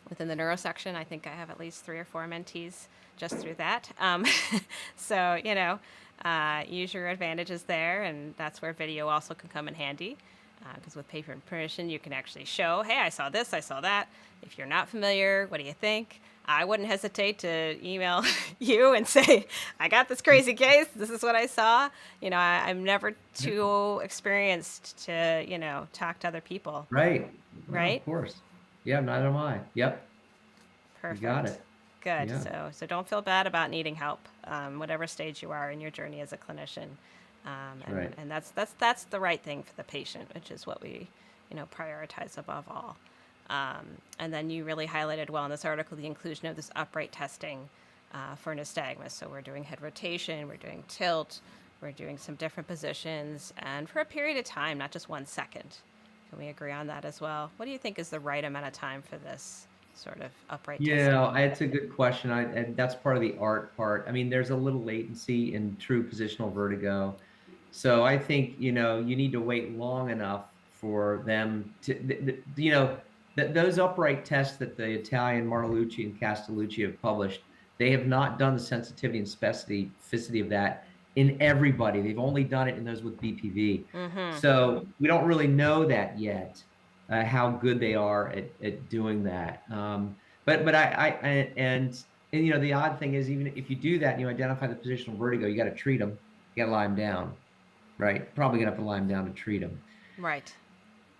Within the neuro section, I think I have at least 3 or 4 mentees just through that. So, use your advantages there, and that's where video also can come in handy. Because with paper and permission, you can actually show, hey, I saw this, I saw that. If you're not familiar, what do you think? I wouldn't hesitate to email you and say, I got this crazy case. This is what I saw. I'm never Yep. too experienced to, talk to other people, Right. No, of right? course. Yeah, neither am I. Yep. You got Perfect. it. Good. Yeah. So don't feel bad about needing help, whatever stage you are in your journey as a clinician, That's and right. and that's the right thing for the patient, which is what we, prioritize above all. And then you really highlighted well in this article the inclusion of this upright testing for nystagmus. So we're doing head rotation, we're doing tilt, we're doing some different positions, and for a period of time, not just 1 second. Can we agree on that as well? What do you think is the right amount of time for this sort of upright testing? Yeah, it's a good question. And that's part of the art part. I mean, there's a little latency in true positional vertigo. So I think, you need to wait long enough for them to, those upright tests that the Italian Martellucci and Castellucci have published, they have not done the sensitivity and specificity of that in everybody. They've only done it in those with BPV. Mm-hmm. So we don't really know that yet, how good they are at doing that. But and the odd thing is, even if you do that and you identify the positional vertigo, you got to treat them. You got to lie them down, right? Probably gonna have to lie them down to treat them. Right.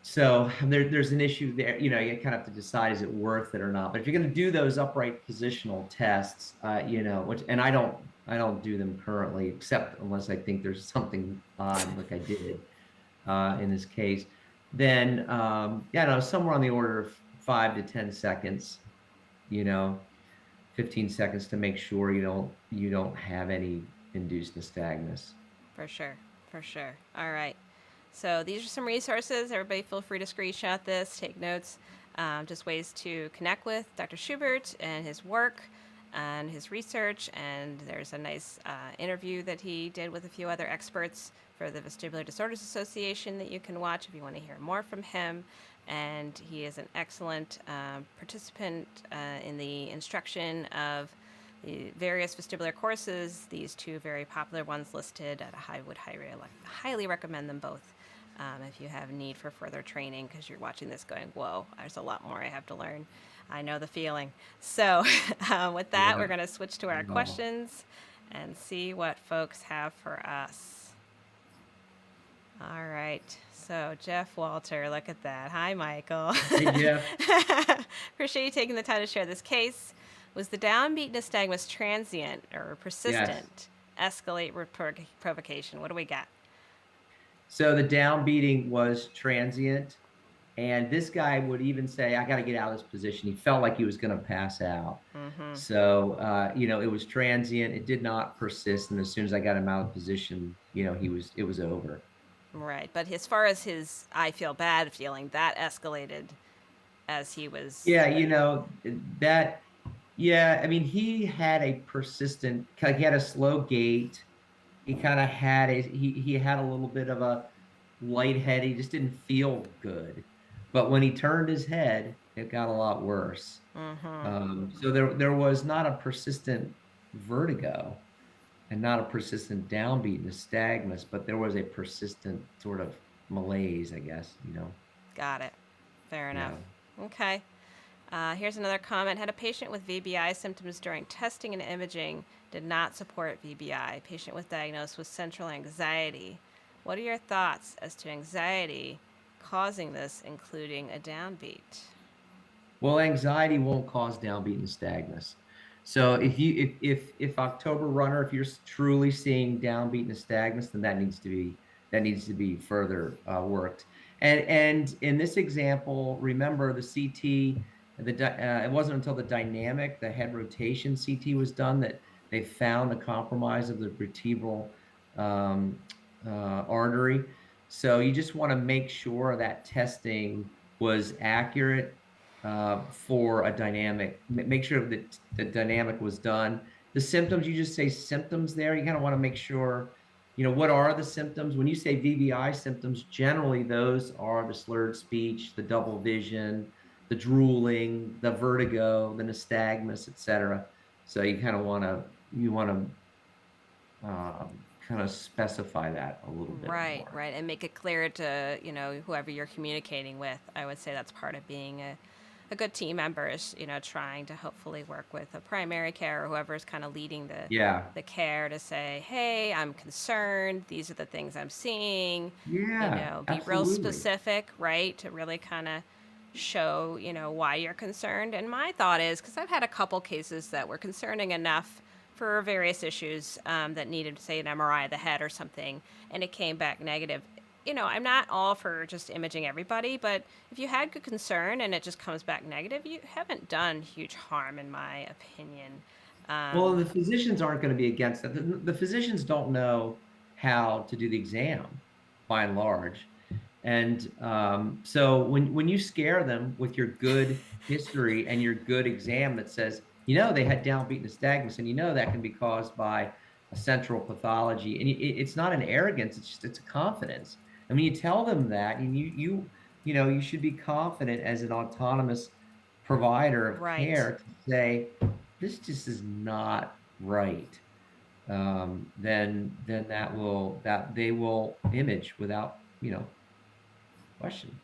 So there's an issue there. You kind of have to decide, is it worth it or not. But if you're going to do those upright positional tests, which, and I don't do them currently, except unless I think there's something odd, like I did in this case, then yeah, no, somewhere on the order of 5 to 10 seconds, you know, 15 seconds to make sure you don't have any induced nystagmus. For sure. For sure. All right. So these are some resources. Everybody feel free to screenshot this, take notes, just ways to connect with Dr. Schubert and his work and his research. And there's a nice interview that he did with a few other experts for the Vestibular Disorders Association that you can watch if you want to hear more from him. And he is an excellent participant in the instruction of the various vestibular courses. These 2 very popular ones listed at I would highly recommend them both if you have need for further training, because you're watching this going, whoa, there's a lot more I have to learn. I know the feeling. So with that, Yeah. we're going to switch to our Well, questions and see what folks have for us. All right. So Jeff Walter, look at that. Hi, Michael. hey, Jeff. Appreciate you taking the time to share this case. Was the downbeat nystagmus transient or Yes. persistent? Escalate with provocation. What do we got? So the downbeating was transient. And this guy would even say, I got to get out of this position. He felt like he was going to pass out. Mm-hmm. So, it was transient. It did not persist. And as soon as I got him out of position, it was over. Right. But as far as his I feel bad feeling, that escalated as he was. Yeah, that, yeah, I mean, he had a persistent, like he had a slow gait. he kind of had he had a little bit of a lighthead. He just didn't feel good. But when he turned his head, it got a lot worse. Mm-hmm. So there was not a persistent vertigo and not a persistent downbeat nystagmus, but there was a persistent sort of malaise, I guess, you know. Got it. Fair enough. Yeah. Okay. Here's another comment. Had a patient with VBI symptoms during testing and imaging, did not support VBI. Patient was diagnosed with central anxiety. What are your thoughts as to anxiety causing this, including a downbeat? Well, anxiety won't cause downbeat nystagmus. So if October runner, if you're truly seeing downbeat nystagmus, then that needs to be further worked. And in this example, remember the CT, it wasn't until the head rotation CT was done that they found the compromise of the vertebral um, artery. So you just want to make sure that testing was accurate for a dynamic. Make sure that the dynamic was done. The symptoms, you just say symptoms there. You kind of want to make sure, you know, what are the symptoms? When you say VVI symptoms, generally those are the slurred speech, the double vision, the drooling, the vertigo, the nystagmus, etc. So you want to kind of specify that a little bit Right, more. right. And make it clear to, whoever you're communicating with. I would say that's part of being a good team member is, trying to hopefully work with a primary care or whoever's kind of leading Yeah, the care to say, hey, I'm concerned. These are the things I'm seeing. yeah, Be real absolutely. specific, right? To really kind of show, why you're concerned. And my thought is, because I've had a couple cases that were concerning enough for various issues that needed, say, an MRI of the head or something, and it came back negative. I'm not all for just imaging everybody, but if you had good concern and it just comes back negative, you haven't done huge harm, in my opinion. Well, Um, the physicians aren't going to be against that. The physicians don't know how to do the exam by and large. And so when you scare them with your good history and your good exam that says, you know, they had downbeat nystagmus, and you know that can be caused by a central pathology, and it's not an arrogance; it's a confidence. I mean, you tell them that, and you know you should be confident as an autonomous provider of right. care to say this just is not right. Then that they will image without question.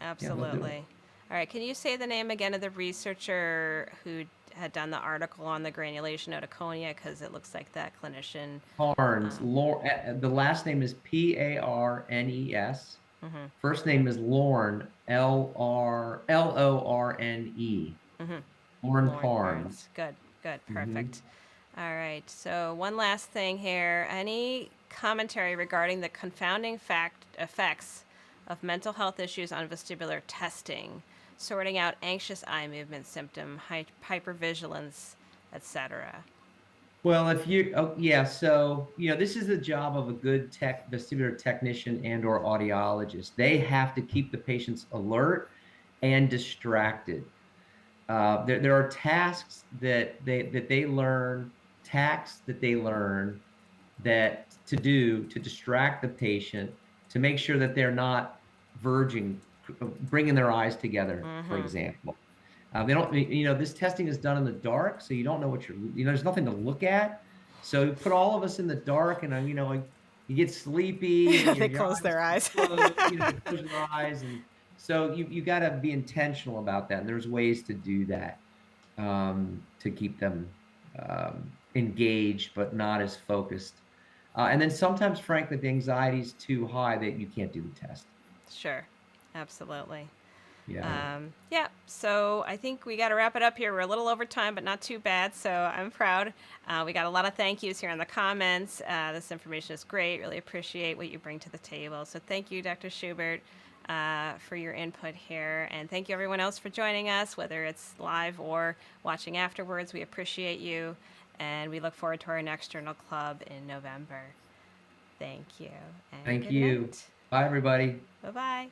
Yeah, they'll do it. Absolutely. All right. Can you say the name again of the researcher who had done the article on the granulation otoconia? Because it looks like that clinician. Parnes, Um, the last name is Parnes. mm-hmm, First name is Lorne, Lorne. Lorne Lauren Parnes. Parnes. Good. Good. Hmm. Perfect. All right. So one last thing here. Any commentary regarding the confounding effects of mental health issues on vestibular testing, sorting out anxious eye movement symptom, hypervigilance, etc. Well, if you, oh, yeah, so, this is the job of a good vestibular technician and or audiologist. They have to keep the patients alert and distracted. There are tasks that they learn that to do to distract the patient to make sure that they're not bringing their eyes together, for Mm-hmm. example. They don't, this testing is done in the dark, so you don't know there's nothing to look at. So you put all of us in the dark, and like, you get sleepy, and They your close eyes their eyes. close, you close your eyes, and so you got to be intentional about that. And there's ways to do that to keep them engaged, but not as focused. And then sometimes, frankly, the anxiety is too high that you can't do the test. Sure. Absolutely. Yeah. Yeah, so I think we got to wrap it up here. We're a little over time, but not too bad. So I'm proud. We got a lot of thank yous here in the comments. This information is great. Really appreciate what you bring to the table. So thank you, Dr. Schubert, for your input here. And thank you, everyone else, for joining us, whether it's live or watching afterwards. We appreciate you. And we look forward to our next Journal Club in November. Thank you, and Thank good you. night. Bye, everybody. Bye bye.